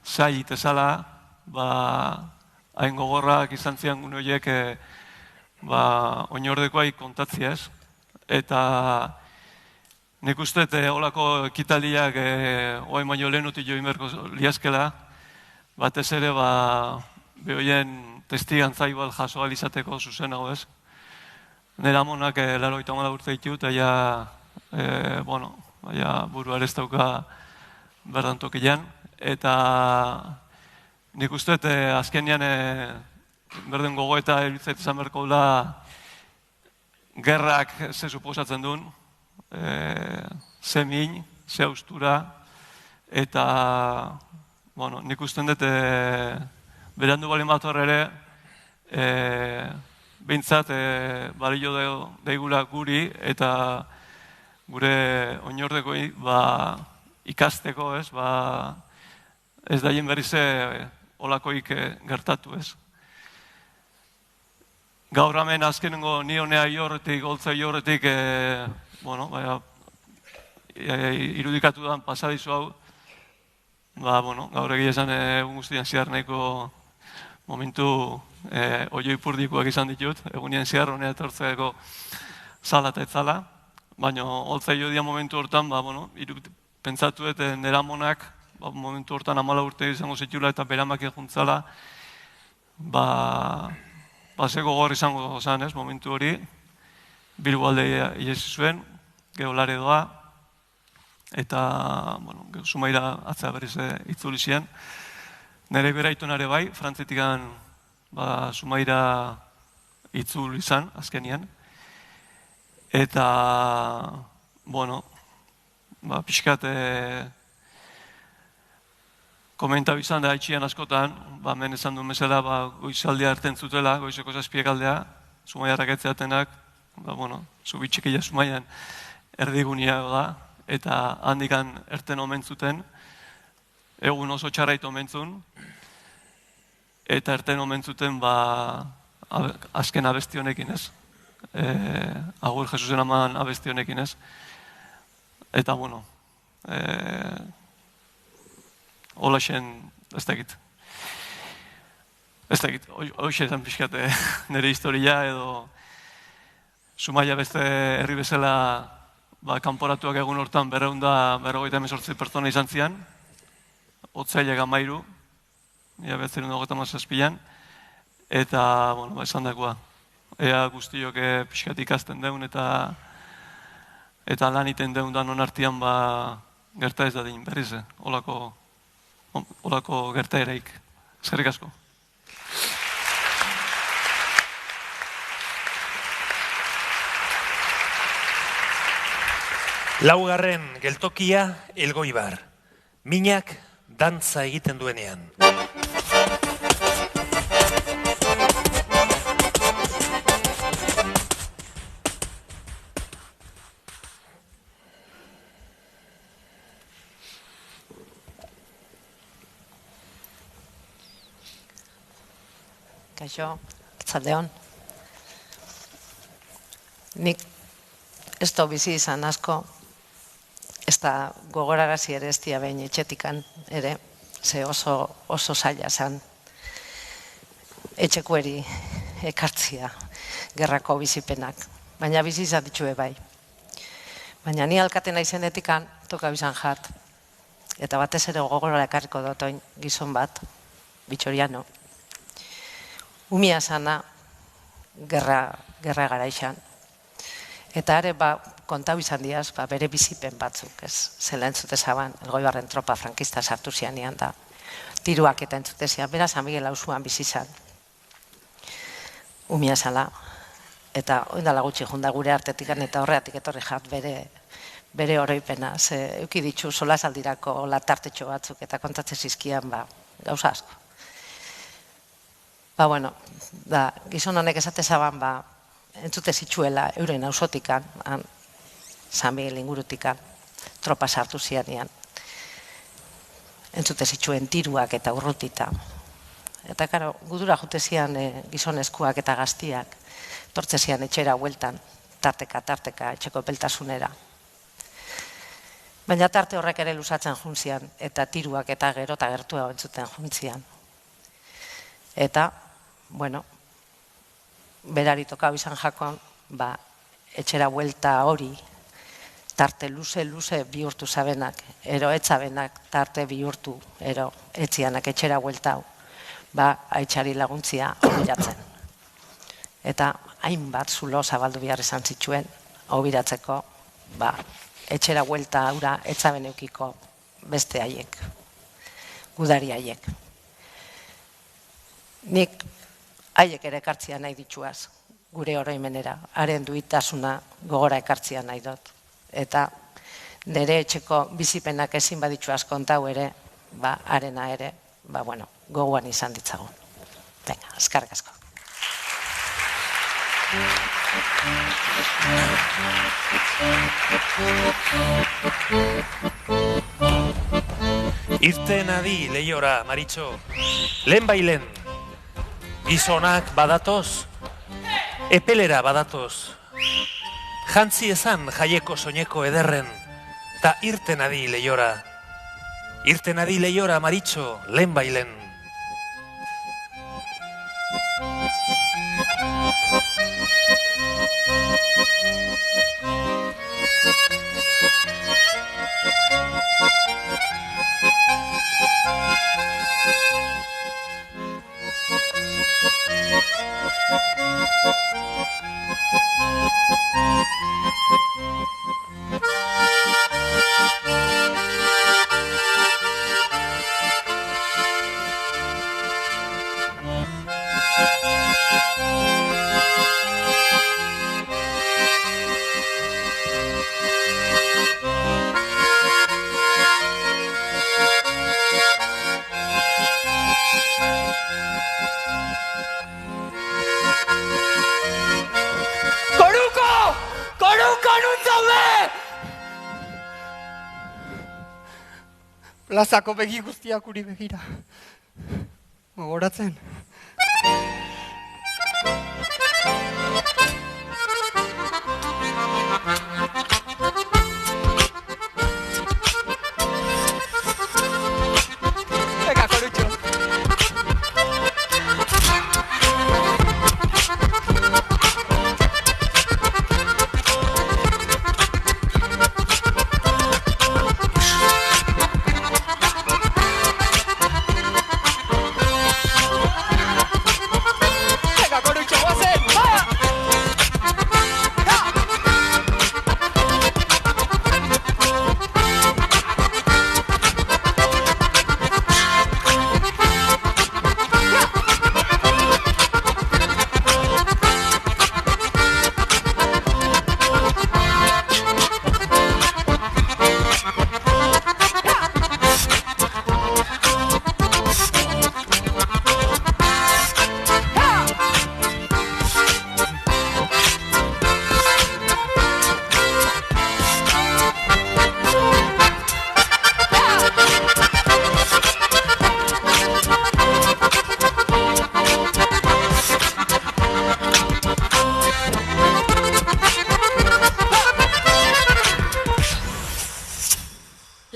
zai itezala, hain gogorrak izan zian gune horiek oinordekoai kontatzia ez. Eta nik uste holako ekitaldiak oain baino lehenutik join berko liazkela, batez ere behoien testigantza igual jaso izateko zuzenago ez. Nera amonak 84 urte ditut, eta burua ere ez dauka berdan tokilean. Eta nik uste azkenean berden gogoeta eritzait izan berko dula gerrak ze suposatzen duen, ze min, ze austura, eta nik uste dut berandu bali mator ere behintzat balio daigula guri eta gure oinordekoi ikasteko, ez daien berriz olakoik gertatu, ez. Gaur hemen azkenengo ni honea iorretik, goltza iorretik, irudikatu da pasadizu hau, gaur egia esan egun guztian zehar nahiko momentu oioi purdikoak izan ditut, egunien zehar honea etortzeko zala eta etzala, baina holtza iodia momentu hortan, pentsatu dut nera monak, momentu hortan 14 urte izango zitula eta beramak eguntzala, ze gogor izango zen, ez, momentu hori, Bilbo alde iesi zuen, geolare doa, eta, Zumaira atzea berriz itzuli zian. Nire beraitonare bai, Frantzetikan Zumaira itzuli izan, azkenian. Eta, pixkat, komentau izan da itxian askotan, hemen esan duen bezala, goizaldia hartzen zutela, goizeko 7 aldea, Zumaiarrak etzeatenak, zubitxikila Zumaian erdigunia da, eta handikan erten omen zuten, egun oso txarraitu omen zuen, eta erten omen zuten azken abesti honekin ez. Agur Jesusen Aman abesti honekin ez. Eta holaxen, ez dakit. Hoxe esan pixkat nire historia edo Zumaia beste herri bezala kanporatuak egun hortan 258 pertsona izan zian, Otsailak 13, 1927an, eta, esan dakoa. Ea guztiok pixkat ikasten deun eta lan iten deun da non artian gerta ez da din berriz, olako gerta ereik. Eskerrik asko. Laugarren geltokia Elgoibar. Minak dantza egiten duenean. Kaixo, arratsaldeon. Nik ez da bizi izan asko, ez da gogorarazi ere ez dia behin etxetikan ere, ze oso zaila zan etxekueri ekartzia gerrako bizipenak, baina bizi izan ditue bai. Baina ni alkatena izenetikan toka bizan jat, eta batez ere gogorara ekarriko dotoin gizon bat, Bitxoriano. Umia zana, gerra gara izan. Eta are, kontau izan diaz, bere bizipen batzuk, ez, zela entzute zaban, Elgoibarren tropa frankista sartu zianian da, tiruak eta entzute zian, beraz San Miguel auzuan bizi zan. Umia zala, eta oindala gutxi junda gure artetikan, eta horreatik etorri jat bere oroipena, ze euki ditzu solasaldirako latartetxo batzuk, eta kontatzen zizkian, gauza asko. Gizon honek esate zaban, entzute zitsuela euren auzotikan, San Miguel ingurutikan, tropa sartu zianian. Entzute zituen tiruak eta urrutita. Eta, karo, gudura jute zian gizonezkoak eta gaztiak, tortze zian etxera hueltan, tarteka etxeko peltasunera. Baina tarte horrek ere luzatzen juntzian, eta tiruak eta gero eta gertua entzuten juntzian. Eta, berari tokau izan jakon, etxera huelta hori, tarte luze bihurtu zabenak, ero etzabenak tarte bihurtu, ero etzianak etxera huelta hau, haitxari laguntzia hobiratzen. Eta hainbat zulo zabaldu behar izan zituen, hobiratzeko, etxera huelta haura etzaben eukiko beste haiek, gudari haiek. Nik haiek ere ekartzia nahi dituaz, gure oroimenera, haren duitasuna gogora ekartzia nahi dut. Eta nire etxeko bizipenak ezin baditzuaz kontau ere, harena ere, gogoan izan ditzagun. Venga, eskerrik asko. Irten adi lehiora, Maritxo, lehen bailen. Gizonak badatoz, epelera badatoz, jantzi ezan jaieko soineko ederren, ta irten adi lehiora. Irten adi lehiora, Maritxo, lehen bailen. Plazako begi guztiak uri begira. Gogoratzen. Venga, Corutxo.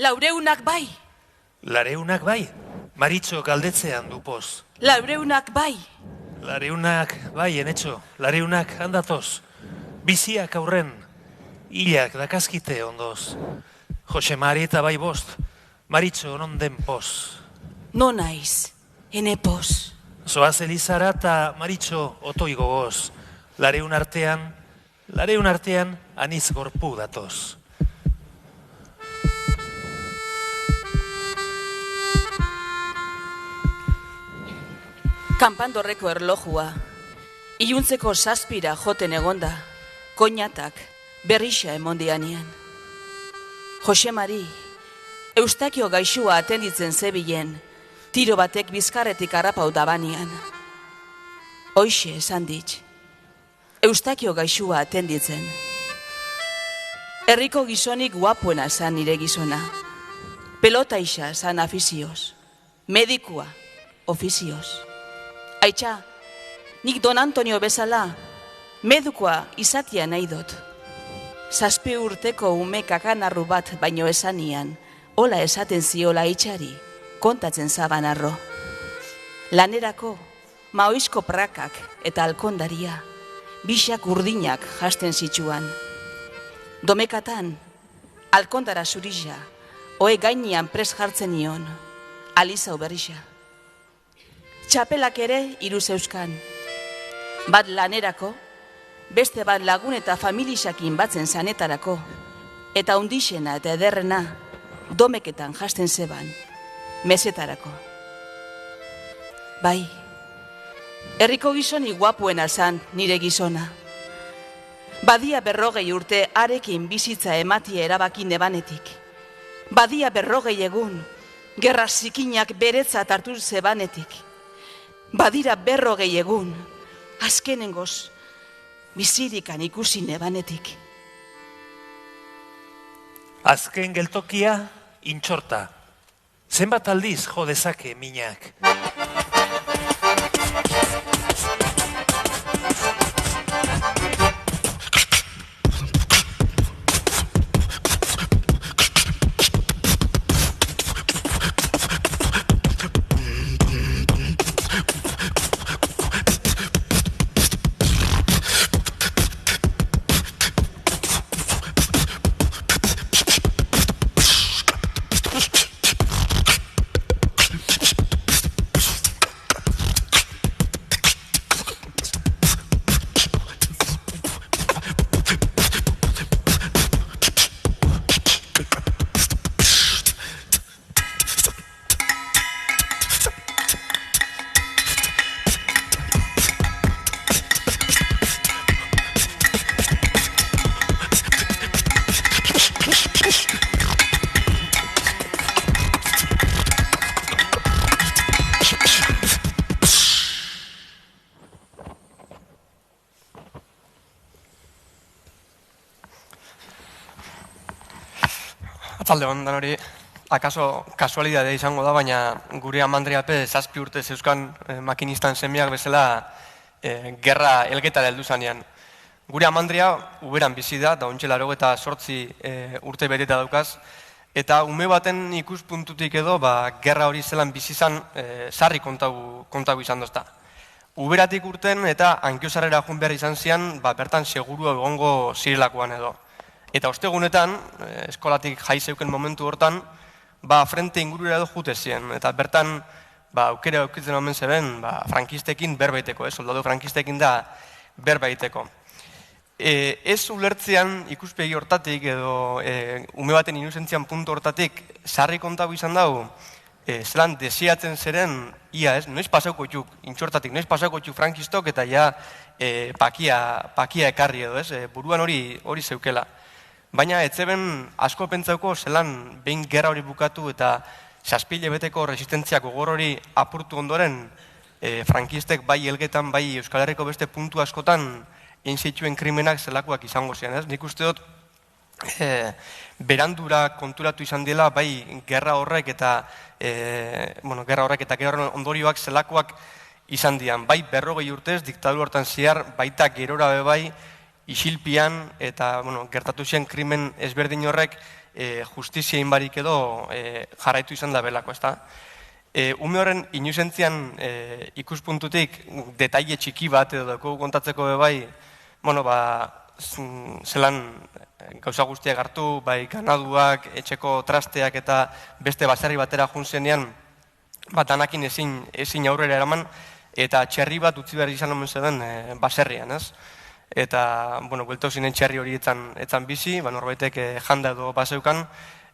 Laureunak bai. Lareunak bai, Maritxo galdetzean du poz. Laureunak bai. Lareunak bai, Enetxo, lareunak handatoz. Biziak aurren, hilak dakaskite ondoz. Jose Mari eta bai bost, Maritxo non den poz. No naiz, ene poz. Zoaz Elizara eta Maritxo otoi gogoz. Lareun artean, aniz gorpu datoz. Kanpandorreko erlojua, iluntzeko 7 joten egonda, koinatak berrixa emondianian. Jose Mari, Eustakio gaixua atenditzen zebilen, tiro batek bizkarretik harrapau dabanean. Hoixe esan dit, Eustakio gaixua atenditzen. Herriko gizonik guapuena zan nire gizona. Pelota isa zan afizioz, medikua ofizioz. Aitxa, nik Don Antonio bezala, medukua izatia nahi dut. 7 urteko ume kakanarru bat baino esanian, hola esaten ziola Aitxari, kontatzen zaban arro. Lanerako, maoizko prakak eta alkondaria, bisak urdinak jasten zitsuan. Domekatan, alkondara zurisa, oe gainian pres jartzen nion, alizau berrisa. Txapelak ere 3 zeuzkan. Bat lanerako, beste bat lagun eta familisakin batzen zanetarako, eta undixena eta ederrena domeketan jasten zeban, mesetarako. Bai, herriko gizoni guapuena zan nire gizona. Badia 40 urte arekin bizitza ematia erabaki nebanetik. Badia 40 egun, gerra zikinak beretzat hartu zebanetik. Badira 40 egun, azkenengoz, bizirikan ikusi nebanetik. Azken geltokia, intxorta. Zenbat aldiz jo dezake minak. Atzalde hon, danori. akaso kasualidadea izango da, baina gure amandriape 7 urte zeuzkan makinistan semeak bezala gerra elgetara heldu zanean. Gure amandria uberan bizi da, da ontxe 88 urte beteta daukaz, eta ume baten ikuspuntutik edo, gerra hori zelan bizi izan sarri kontagu izan dozta. Uberatik urten eta Ankiozarrera joan behar izan zian, bertan segurua egongo zirelakoan edo. Eta ostegunetan, eskolatik jai zeuken momentu hortan, frente ingurura edo jute ziren. Eta bertan, aukera aukitzen omen zeben, frankistekin berbaiteko, soldadu frankistekin da berbaiteko. Ez ulertzean ikuspegi hortatik edo ume baten inuzentzian puntu hortatik sarri kontago izan dago, zelan desiatzen zeren, ia ez, noiz pasauko txuk, intxortatik, noiz pasauko txuk frankistok eta ja pakia ekarri edo, ez, buruan hori zeukela. Baina etzeben asko pentsauko zelan behin gerra hori bukatu eta 7 beteko resistentzia gogor hori apurtu ondoren frankistek bai Elgetan, bai Euskal Herriko beste puntu askotan egin zituen krimenak zelakoak izango zian, ez? Nik uste dut berandura konturatu izan dela bai gerra horrek eta gerra ondorioak zelakoak izan dian. Bai 40 urtez diktadura hortan zehar, baita gerora bai isilpian eta gertatu zian krimen ezberdin horrek justizia inbarik edo jarraitu izan da belako, ezta? Ume horren inuzentzian ikuspuntutik detaile txiki bat edo dugu kontatzeko bai, zelan gauza guztiak hartu, bai ganaduak, etxeko trasteak eta beste baserri batera juntzenean, danakin ezin aurrera eraman, eta txerri bat utzi behar izan omen zeden baserrian, ez? Eta, bueltau zinen txerri hori etzan bizi, norbaitek janda edo baseukan,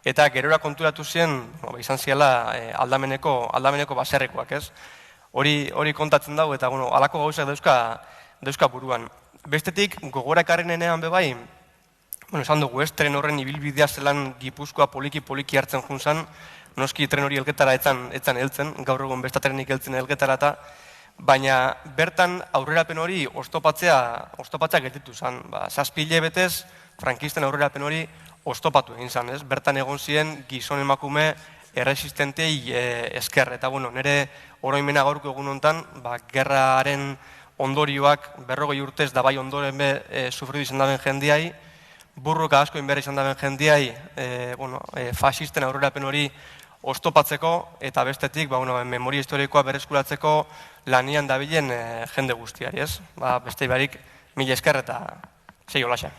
eta gerora konturatu ziren, izan ziela aldameneko baserrikoak, ez? Hori kontatzen dago, eta, alako gauzak dauzka buruan. Bestetik, gogora ekarrenean bebai, esan dugu ez, tren horren ibilbidea zelan Gipuzkoa poliki hartzen junzan, noski tren hori Elgetara etzan heltzen, gaur egun besta trenik heltzen Elgetara eta, baina bertan aurrerapen hori oztopatzea gelditu zen. 7 betez, frankisten aurrerapen hori oztopatu egin zen, ez? Bertan egon ziren gizon emakume erresistentei esker. Eta, nire oroimena gaurko egun honetan, gerraren ondorioak 40 urtez da bai ondoren sufridu izan daben jendiai, burruka asko inberri izan daben jendiai, fasisten aurrerapen hori oztopatzeko eta bestetik memoria historikoa berreskuratzeko lanian dabilen jende guztiari, ez? Beste barik, mila esker eta sei olaxa.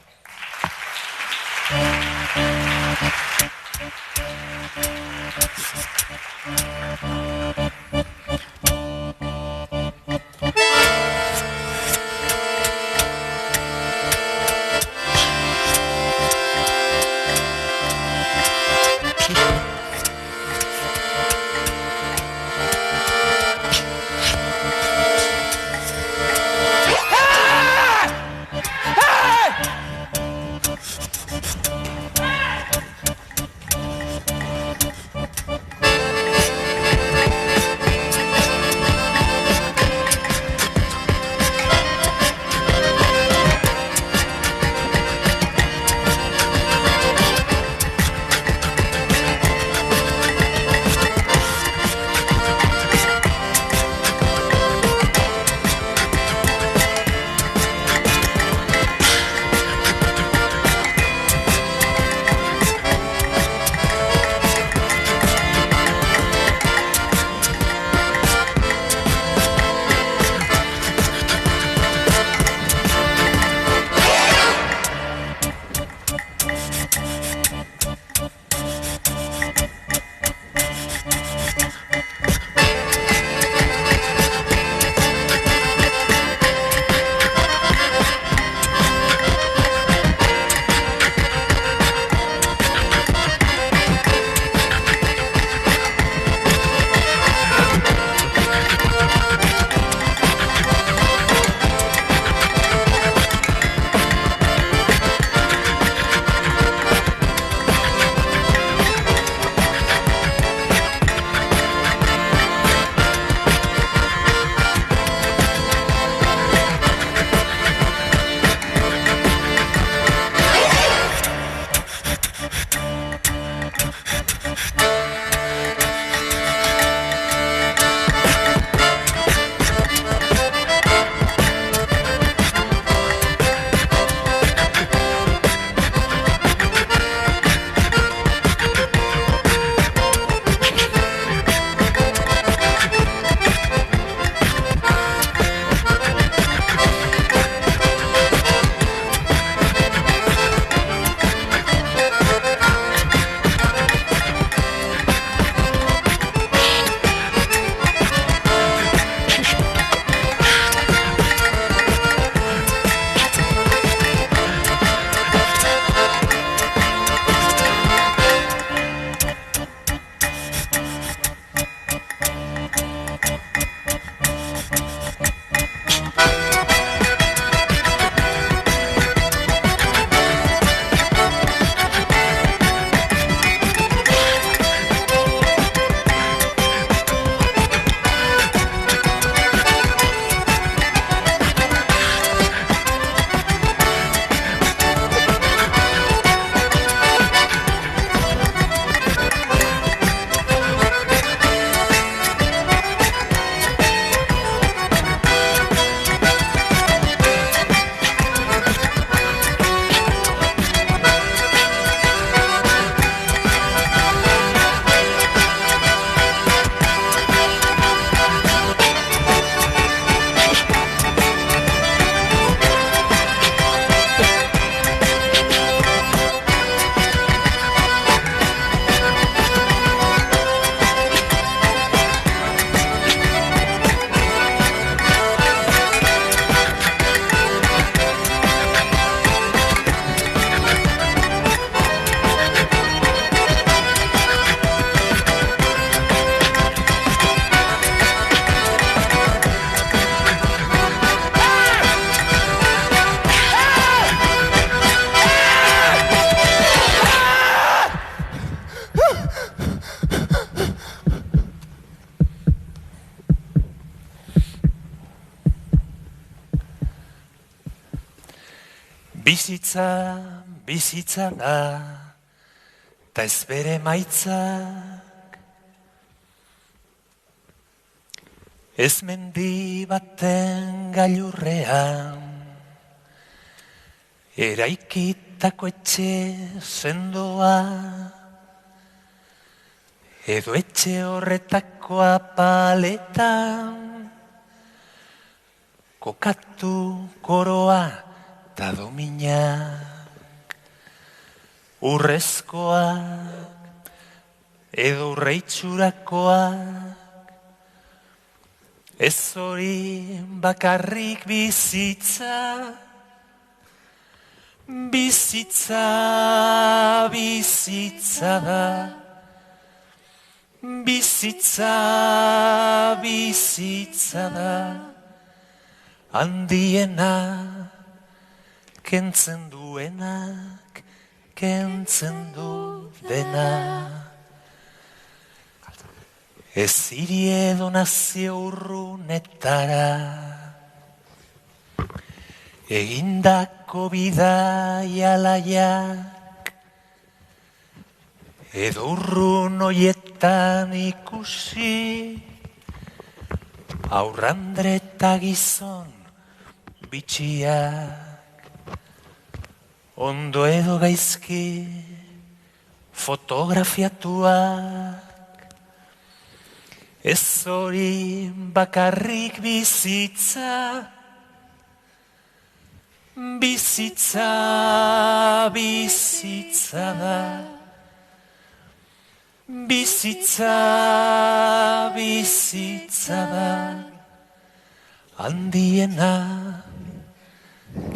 Bizitza, bizitza da, ta ez bere maitzak. Ez mendi baten gailurrean, eraikitako etxe sendoa, edo etxe horretako apaletan, kokatu koroa eta dominak, urrezkoak edo urreitxurakoak, ez hori bakarrik bizitza, bizitza, bizitza da, bizitza, bizitza da, handiena, kentzen duenak, kentzen du dena. Ez hiri edo nazio urrunetara, egindako bidaia laiak, edo urrun hoietan ikusi, aurrandre eta gizon bitxiak. Ondo edo gaizki fotografiatuak, ez hori bakarrik bizitza, bizitza, bizitza da, bizitza, bizitza da, handiena,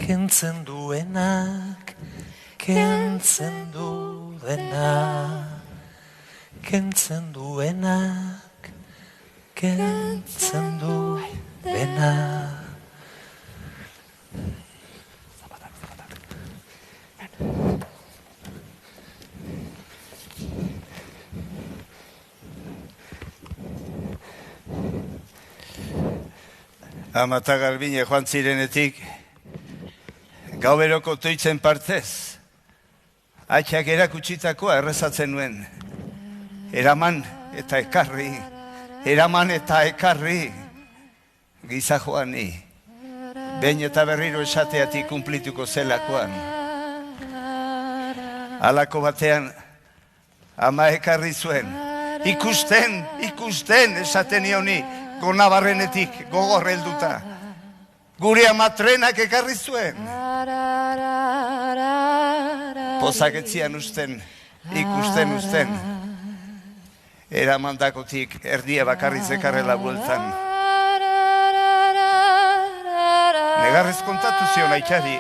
kentzen duenak, kentzen du dena, kentzen duenak, kentzen du dena. Ama eta Garbine joan zirenetik, gauberoko toitzen partez, atxak erakutsitakoa errezatzen nuen. Eraman eta ekarri, eraman eta ekarri, giza joan ni, behin eta berriro esateatik kumplituko zelakoan. Halako batean, ama ekarri zuen, ikusten, ikusten esaten nioni, gonabarrenetik gogor helduta. Gure ama trenak ekarri zuen. Pozaketzian usten, ikusten usten. Eramandakotik erdia bakarriz ekarrela bueltan. Negarrez kontatu zion aitari,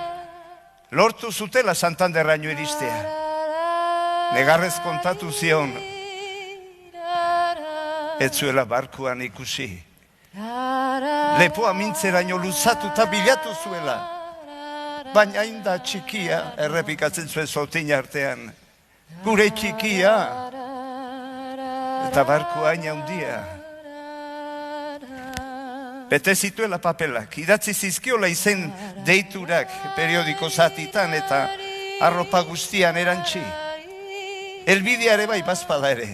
lortu zutela Santanderraino iristea. Negarrez kontatu zion, ez zuela barkuan ikusi. Lepoa mintzeraino luzatu eta bilatu zuela. Baina inda txikia, errepikatzen zuen zotin artean. Gure txikia. Eta barkua aina handia. Bete zituela papelak, idatzi zizkiola izen deiturak periodiko zatitan eta arropa guztian erantzi. Elbideare bai bazpada ere.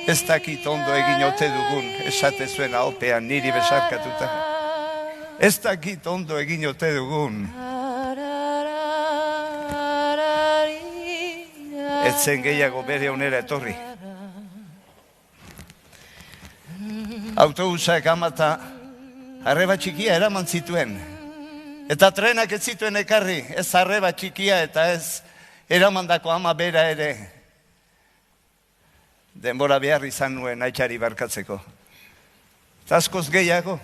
Ez dakit ondo egin ote dugun, esate zuen ahopean niri besarkatuta. Ez dakit ondo egin ote dugun. Ez zen gehiago bere onera etorri. Autobusak amata arreba txikia eraman zituen. Eta trenak ez zituen ekarri, ez arreba txikia eta ez eramandako ama bera ere. Denbora behar izan nuen aitari barkatzeko. Askoz gehiago,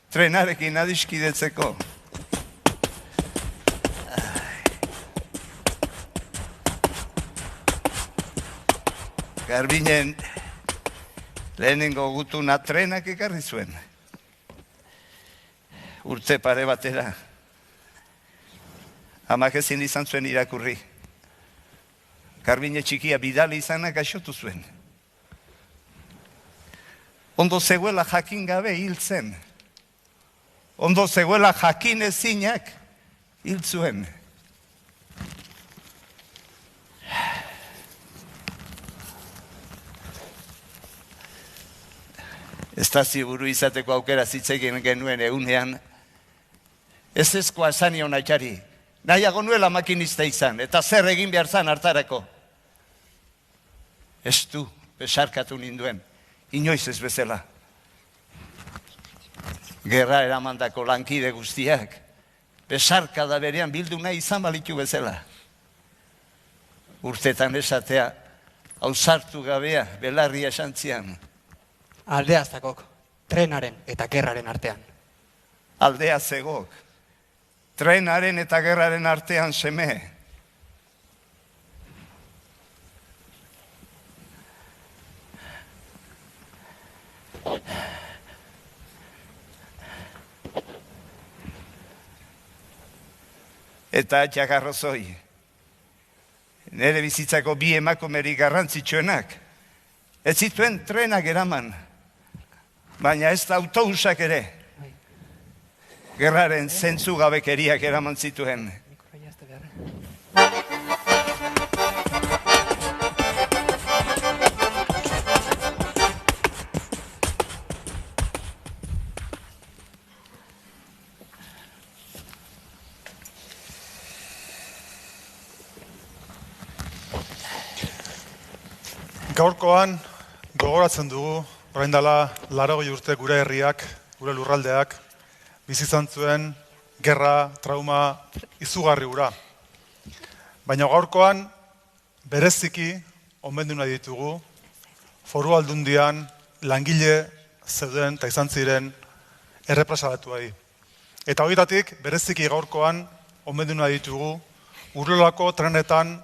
trenarekin adiskidetzeko. Garbinen lehenengo gutuna trenak ekarri zuen. Urte pare batera. Amak ezin izan zuen irakurri. Garbine txikia bidali izanak gaixotu zuen. Ondo zegoela jakin gabe hil zen. ondo zegoela jakin ezinak hil zuen. Estazio buru izateko aukera zitzegin genuen egunean, ez ezkoa esanion atxari, nahiago nuela makinista izan, eta zer egin behar zan hartarako. Ez du, besarkatu ninduen, inoiz ez bezala. Gerra eramandako lankide guztiak, besarkada berean bildu nahi izan balitu bezala. Urtetan esatea, ausartu gabea, belarria esantzian. Aldea zakok, trenaren eta gerraren artean. Aldea zegok, trenaren eta gerraren artean seme. Eta atxakarrozoi, nire bizitzako bi emakumerik garrantzitsuenak, ez zituen trenak eraman, baina ez da autobusak ere, gerraren zentzugabekeriak eraman zituen. Gaurkoan gogoratzen dugu, orain dela 80 urte gure herriak, gure lurraldeak, bizi izan zuen gerra, trauma izugarri hura. Baina gaurkoan bereziki omendu nahi ditugu Foru Aldundian langile zeuden eta izan ziren errepresalatuei. Eta horietatik bereziki gaurkoan omendu nahi ditugu Urriolako trenetan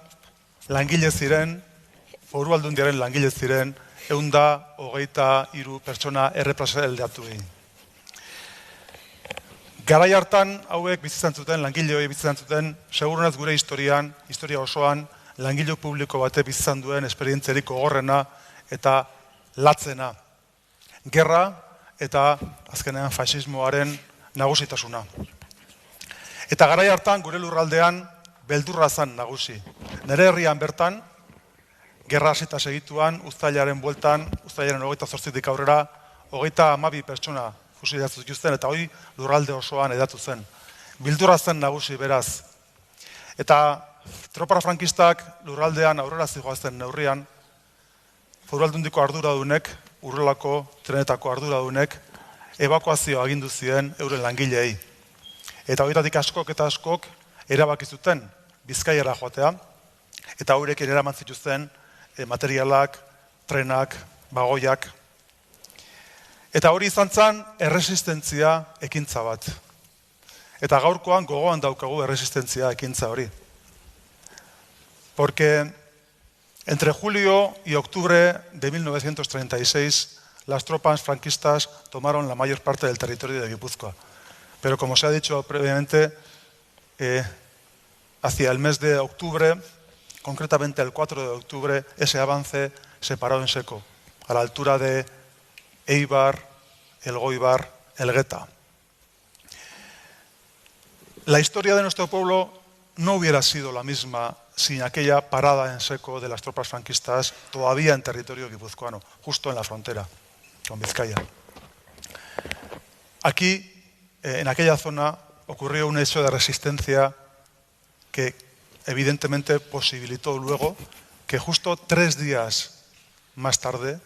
langile ziren, Foru Aldundiaren langile ziren 123 pertsona errepresalatu egin. Garai hartan hauek bizitzan zuten, langileoi bizitzan zuten, seguruenez gure historian, historia osoan, langile publiko bate bizitzan duen esperientziarik gogorrena eta latzena. Gerra eta azkenean faxismoaren nagusitasuna. Eta garai hartan gure lurraldean beldurra zan nagusi. Nere herrian bertan, gerra hasita segituan, uztailaren bueltan, uztailaren 28tik aurrera, 32 pertsona fusilatu zituzten, eta hori lurralde osoan edatu zen. Beldurra zen nagusi beraz. Eta tropa frankistak lurraldean aurrera zigoazen neurrian, Foru Aldundiko arduradunek, Urriolako trenetako arduradunek, ebakuazioa agindu zien euren langileei. Eta horietatik askok eta askok erabaki zuten Bizkaiara joatea, eta haurekin eraman zituzten materialak, trenak, bagoiak. Eta hori izan zen erresistentzia ekintza bat. Eta gaurkoan gogoan daukagu erresistentzia ekintza hori. Porque entre julio y octubre de 1936 las tropas franquistas tomaron la mayor parte del territorio de Guipúzcoa. Pero como se ha dicho previamente, hacia el mes de octubre, concretamente el 4 de octubre, ese avance se paró en seco, a la altura de Eibar, Elgoibar, Elgueta. La historia de nuestro pueblo no hubiera sido la misma sin aquella parada en seco de las tropas franquistas todavía en territorio guipuzcoano, justo en la frontera con Vizcaya. Aquí, en aquella zona, ocurrió un hecho de resistencia que evidentemente posibilitó luego que justo 3 días más tarde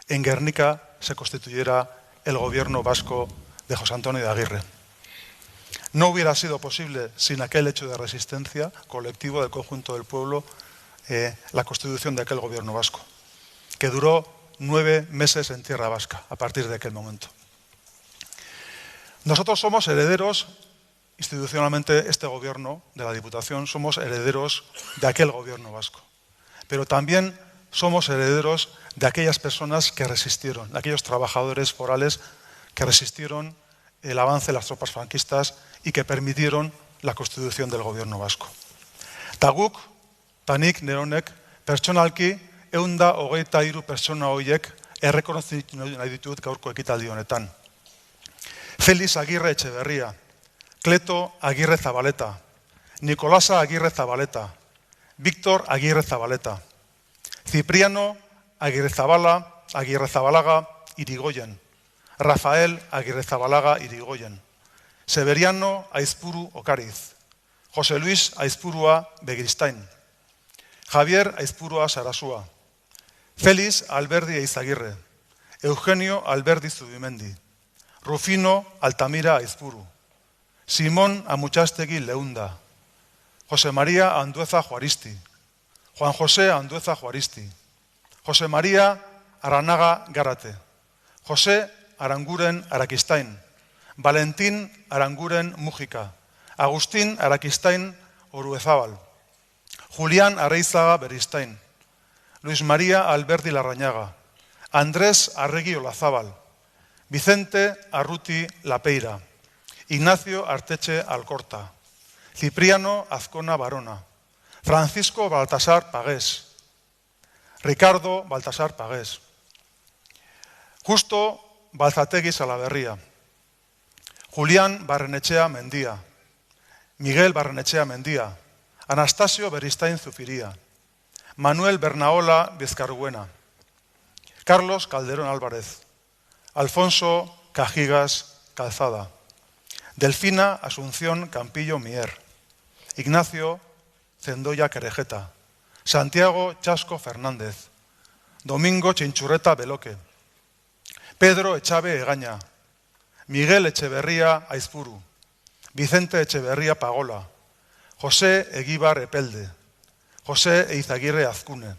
en Guernica se constituyera el gobierno vasco de José Antonio de Aguirre. No hubiera sido posible sin aquel hecho de resistencia colectivo del conjunto del pueblo la constitución de aquel gobierno vasco, que duró 9 meses en tierra vasca a partir de aquel momento. Nosotros somos herederos, institucionalmente este gobierno de la Diputación, somos herederos de aquel gobierno vasco, pero también somos herederos de aquellas personas que resistieron, de aquellos trabajadores forales que resistieron el avance de las tropas franquistas y que permitieron la constitución del gobierno vasco. Taguk, tanik, neronek, pertsonalki, 123 pertsona horiek errekonozitu nahi ditut gaurko ekitaldi honetan. Felix Agirre Etxeberria, Cleto Agirre Zabaleta, Nicolasa Agirre Zabaleta, Víctor Agirre Zabaleta, Cipriano Agirre Zabalaga Irigoyen, Rafael Agirre Zabalaga Irigoyen, Severiano Aizpuru Okariz, José Luis Aizpurua Begristain, Javier Aizpurua Sarasua, Félix Alberdi Eizagirre, Eugenio Alberdi Zubimendi, Rufino Altamira Aizpuru, Simón Amuchastegui Leunda, José María Andueza Juaristi, Juan José Andueza Juaristi, José María Aranaga Gárate, José Aranguren Araquistain, Valentín Aranguren Mújica, Agustín Araquistain Oruezábal, Julián Areizaga Beristain, Luis María Alberdi Larrañaga, Andrés Arregui Olazábal, Vicente Arruti Lapeira, Ignacio Arteche Alcorta, Cipriano Azcona Barona, Francisco Baltasar Pagés, Ricardo Baltasar Pagés, Justo Balzategui Salaberría, Julián Barrenechea Mendía, Miguel Barrenechea Mendía, Anastasio Beristain Zufiría, Manuel Bernaola Vizcarruena, Carlos Calderón Álvarez, Alfonso Cajigas Calzada, Delfina Asunción Campillo Mier, Ignacio Cendoya Querejeta, Santiago Chasco Fernández, Domingo Chinchurreta Beloque, Pedro Echave Egaña, Miguel Echeverría Aizpuru, Vicente Echeverría Pagola, José Eguíbar Epelde, José Eizaguirre Azcune,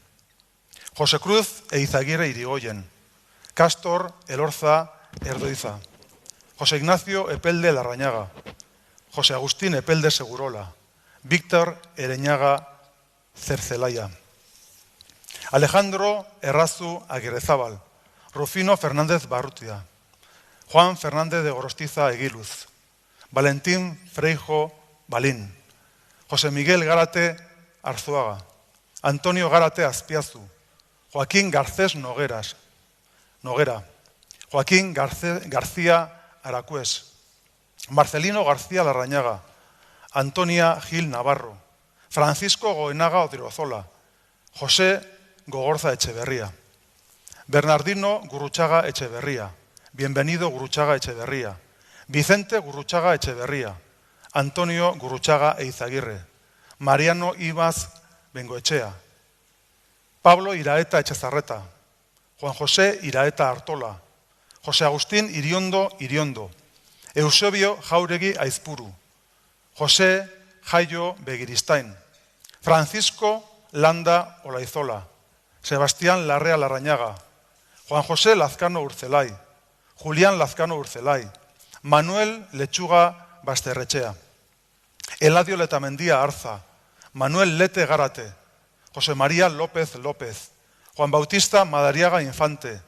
José Cruz Eizaguirre Irigoyen, Castor Elorza Erdoiza, José Ignacio Epelde Larrañaga, José Agustín Epelde Segurola, Víctor Ereñaga Cercelaya, Alejandro Errazu Aguirrezábal, Rufino Fernández Barrutia, Juan Fernández de Gorostiza Eguiluz, Valentín Freijo Balín, José Miguel Gárate Arzuaga, Antonio Gárate Azpiazu, Joaquín Garcés Noguera, Joaquín García Aracués, Marcelino García Larrañaga, Antonia Gil Navarro, Francisco Goenaga Odriozola, José Gogorza Echeverría, Bernardino Gurruchaga Echeverría, Bienvenido Gurruchaga Echeverría, Vicente Gurruchaga Echeverría, Antonio Gurruchaga Eizaguirre, Mariano Ibaz Bengoechea, Pablo Iraeta Echezarreta, Juan José Iraeta Artola, José Agustín Iriondo, Eusebio Jauregui Aizpuru, José Jaio Begiristain, Francisco Landa Olaizola, Sebastián Larrea Larrañaga, Juan José Lazcano Urcelay, Julián Lazcano Urcelay, Manuel Lechuga Basterrechea, Eladio Letamendía Arza, Manuel Lete Gárate, José María López López, Juan Bautista Madariaga Infante,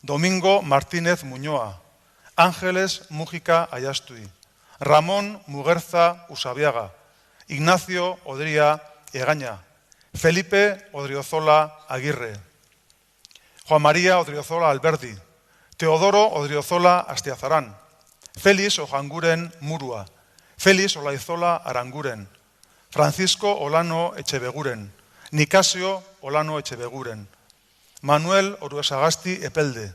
Domingo Martínez Muñoa, Ángeles Mújica Ayastui, Ramón Muguerza Usabiaga, Ignacio Odría Egaña, Felipe Odriozola Aguirre, Juan María Odriozola Alberdi, Teodoro Odriozola Astiazarán, Félix Ojanguren Murua, Félix Olaizola Aranguren, Francisco Olano Echeveguren, Nicasio Olano Echeveguren, Manuel Oruesagasti Epelde,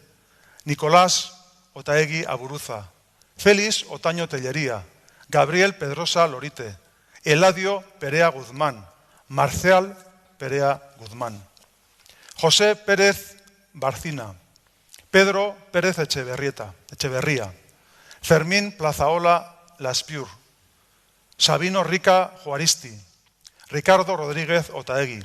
Nicolás Otaegui Aburuza, Félix Otaño Tellería, Gabriel Pedrosa Lorite, Eladio Perea Guzmán, Marcial Perea Guzmán, José Pérez Barcina, Pedro Pérez Echeverría, Fermín Plazaola Laspiur, Sabino Rica Juaristi, Ricardo Rodríguez Otaegui,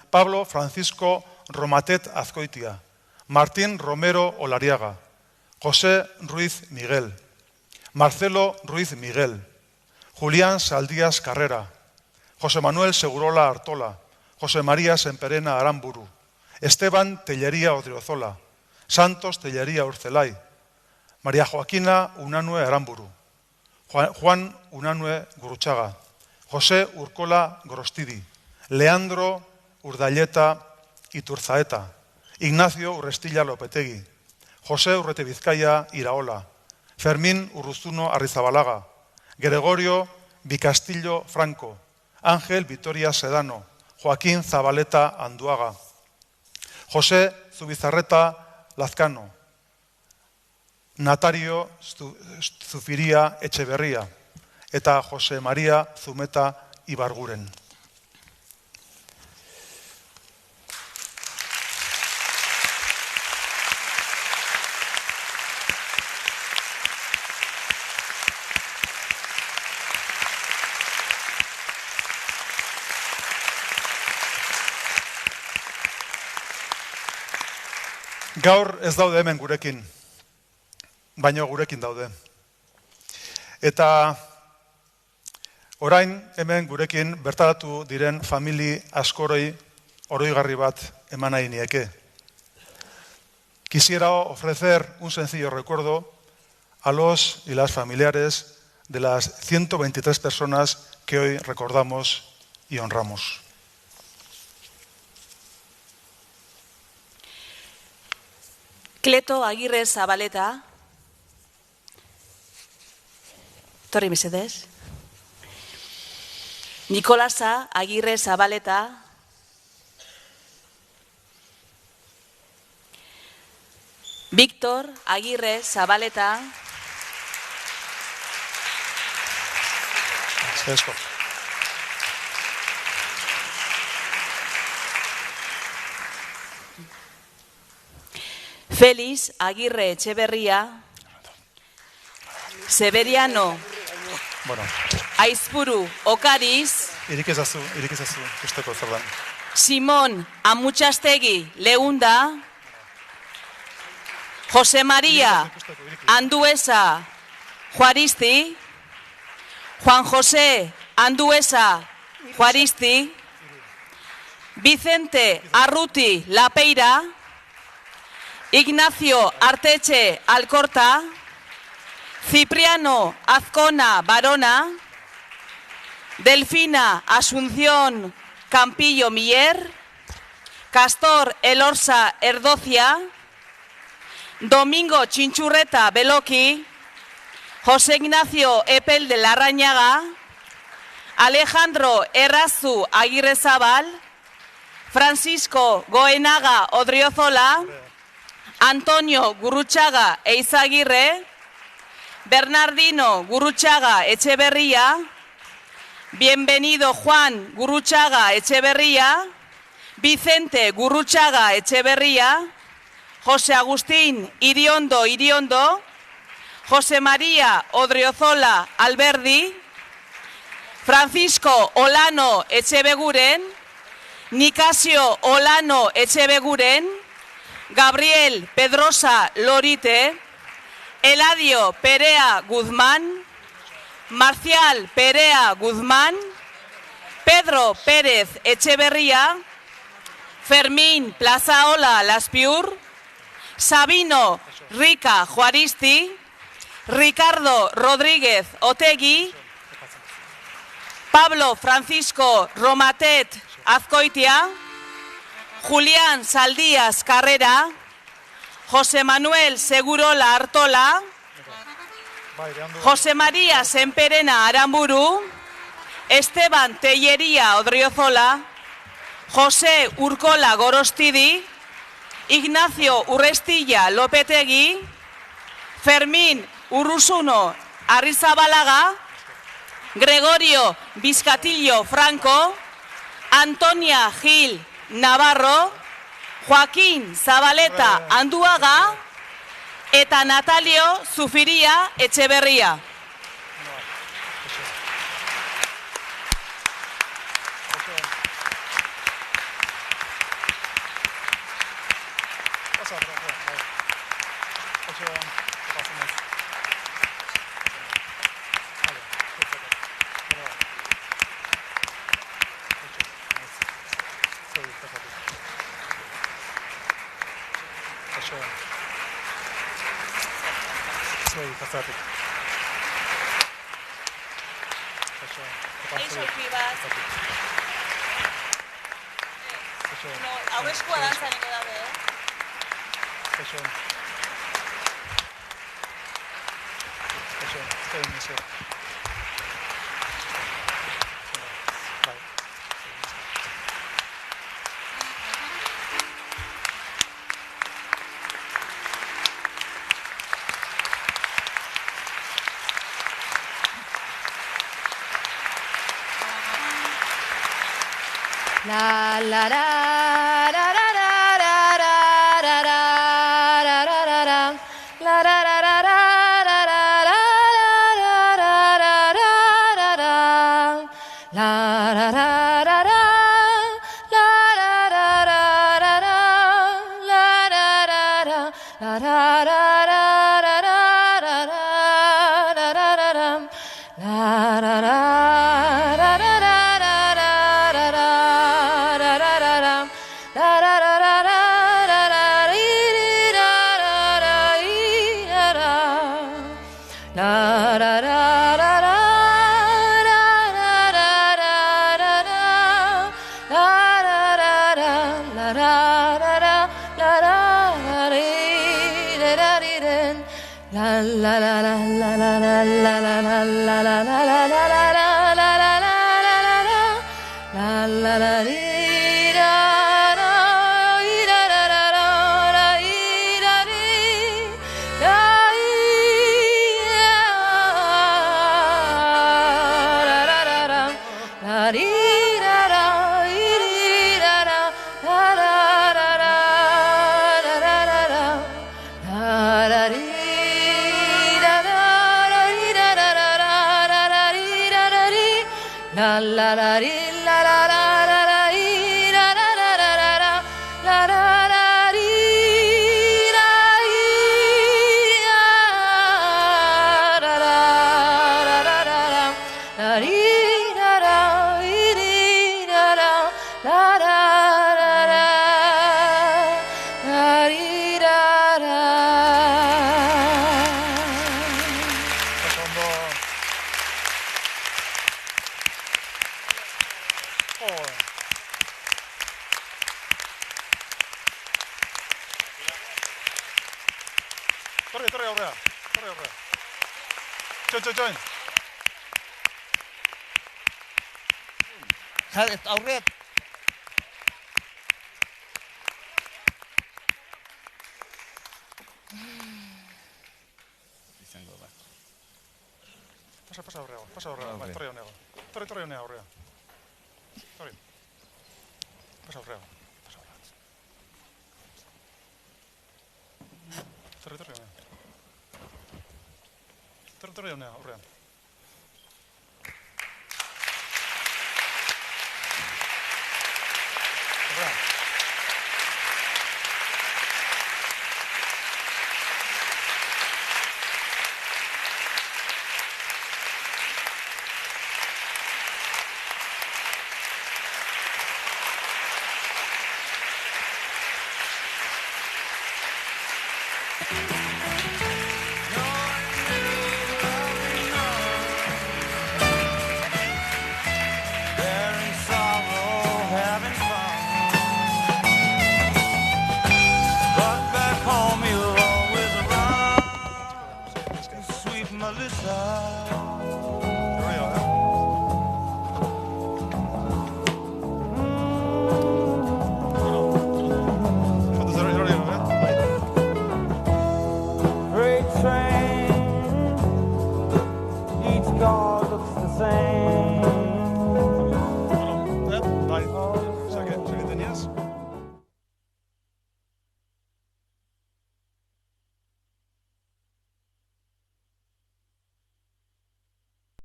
Pablo Francisco Romatet Azcoitia, Martín Romero Olariaga, José Ruiz Miguel, Marcelo Ruiz Miguel, Julián Saldías Carrera, José Manuel Segurola Artola, José María Semperena Aramburu, Esteban Tellería Odriozola, Santos Tellería Urcelay, María Joaquina Unanue Aramburu, Juan Unanue Gurruchaga, José Urcola Gorostidi, Leandro Urdalleta Iturzaeta, Ignacio Urrestilla Lopetegui, Jose Urrete Bizkaia Iraola, Fermín Urruzuno Arrizabalaga, Gregorio Bicastillo Franco, Ángel Vitoria Sedano, Joaquín Zabaleta Anduaga, José Zubizarreta Lazcano, Natario Zufiria Etxeberria eta Jose María Zumeta Ibarguren. Gaur ez daude hemen gurekin, baino gurekin daude. Eta orain hemen gurekin bertaratu diren famili askoroi oroigarri bat eman nahi nieke. Quisiera ofrecer un sencillo recuerdo a los y las familiares de las 123 personas que hoy recordamos y honramos. Kleto Agirre Zabaleta, torri mesedez. Nikolasa Agirre Zabaleta, Víctor Agirre Zabaleta, Félix Agirre Etxeberria, Severiano Aizpuru Okariz, Irikizazu, usteko zer dan. Simón Amutxastegi Leunda, José María Andueza Juaristi, Juan José Andueza Juaristi, Vicente Arruti Lapeira, Ignacio Arteche Alcorta, Cipriano Azcona Barona, Delfina Asunción Campillo Mier, Castor Elorza Erdocia, Domingo Chinchurreta Beloki, José Ignacio Epel de Larrañaga, Alejandro Errazu Aguirrezabal, Francisco Goenaga Odriozola, Antonio Gurruchaga Eizaguirre, Bernardino Gurruchaga Etxeberria, bienvenido Juan Gurruchaga Etxeberria, Vicente Gurruchaga Etxeberria, José Agustín Iriondo, José María Odriozola Alberdi, Francisco Olano Etxebeguren, Nicasio Olano Etxebeguren, Gabriel Pedrosa Lorite, Eladio Perea Guzmán, Marcial Perea Guzmán, Pedro Pérez Etxeberria, Fermín Plazaola Laspiur, Sabino Rica Juaristi, Ricardo Rodríguez Otegi, Pablo Francisco Romatet Azcoitia, Julián Saldías Carrera, José Manuel Segurola Artola, José María Semperena Aramburu, Esteban Tellería Odriozola, José Urcola Gorostidi, Ignacio Urrestilla Lopetegui, Fermín Urruzuno Arrizabalaga, Gregorio Vizcatillo Franco, Antonia Gil Navarro, Joaquín Zabaleta Anduaga eta Natalio Zufiria Etxeberria. La la la la la la la la la la la la la la la la la Torri aurrea. Txoin. Jade, aurrea. Izango da. Pasa aurrea. Bai, torri honea. Torri honea aurrea. Torri. Pasa aurrea. Torri honea. Torri honea aurrea. Aurrea.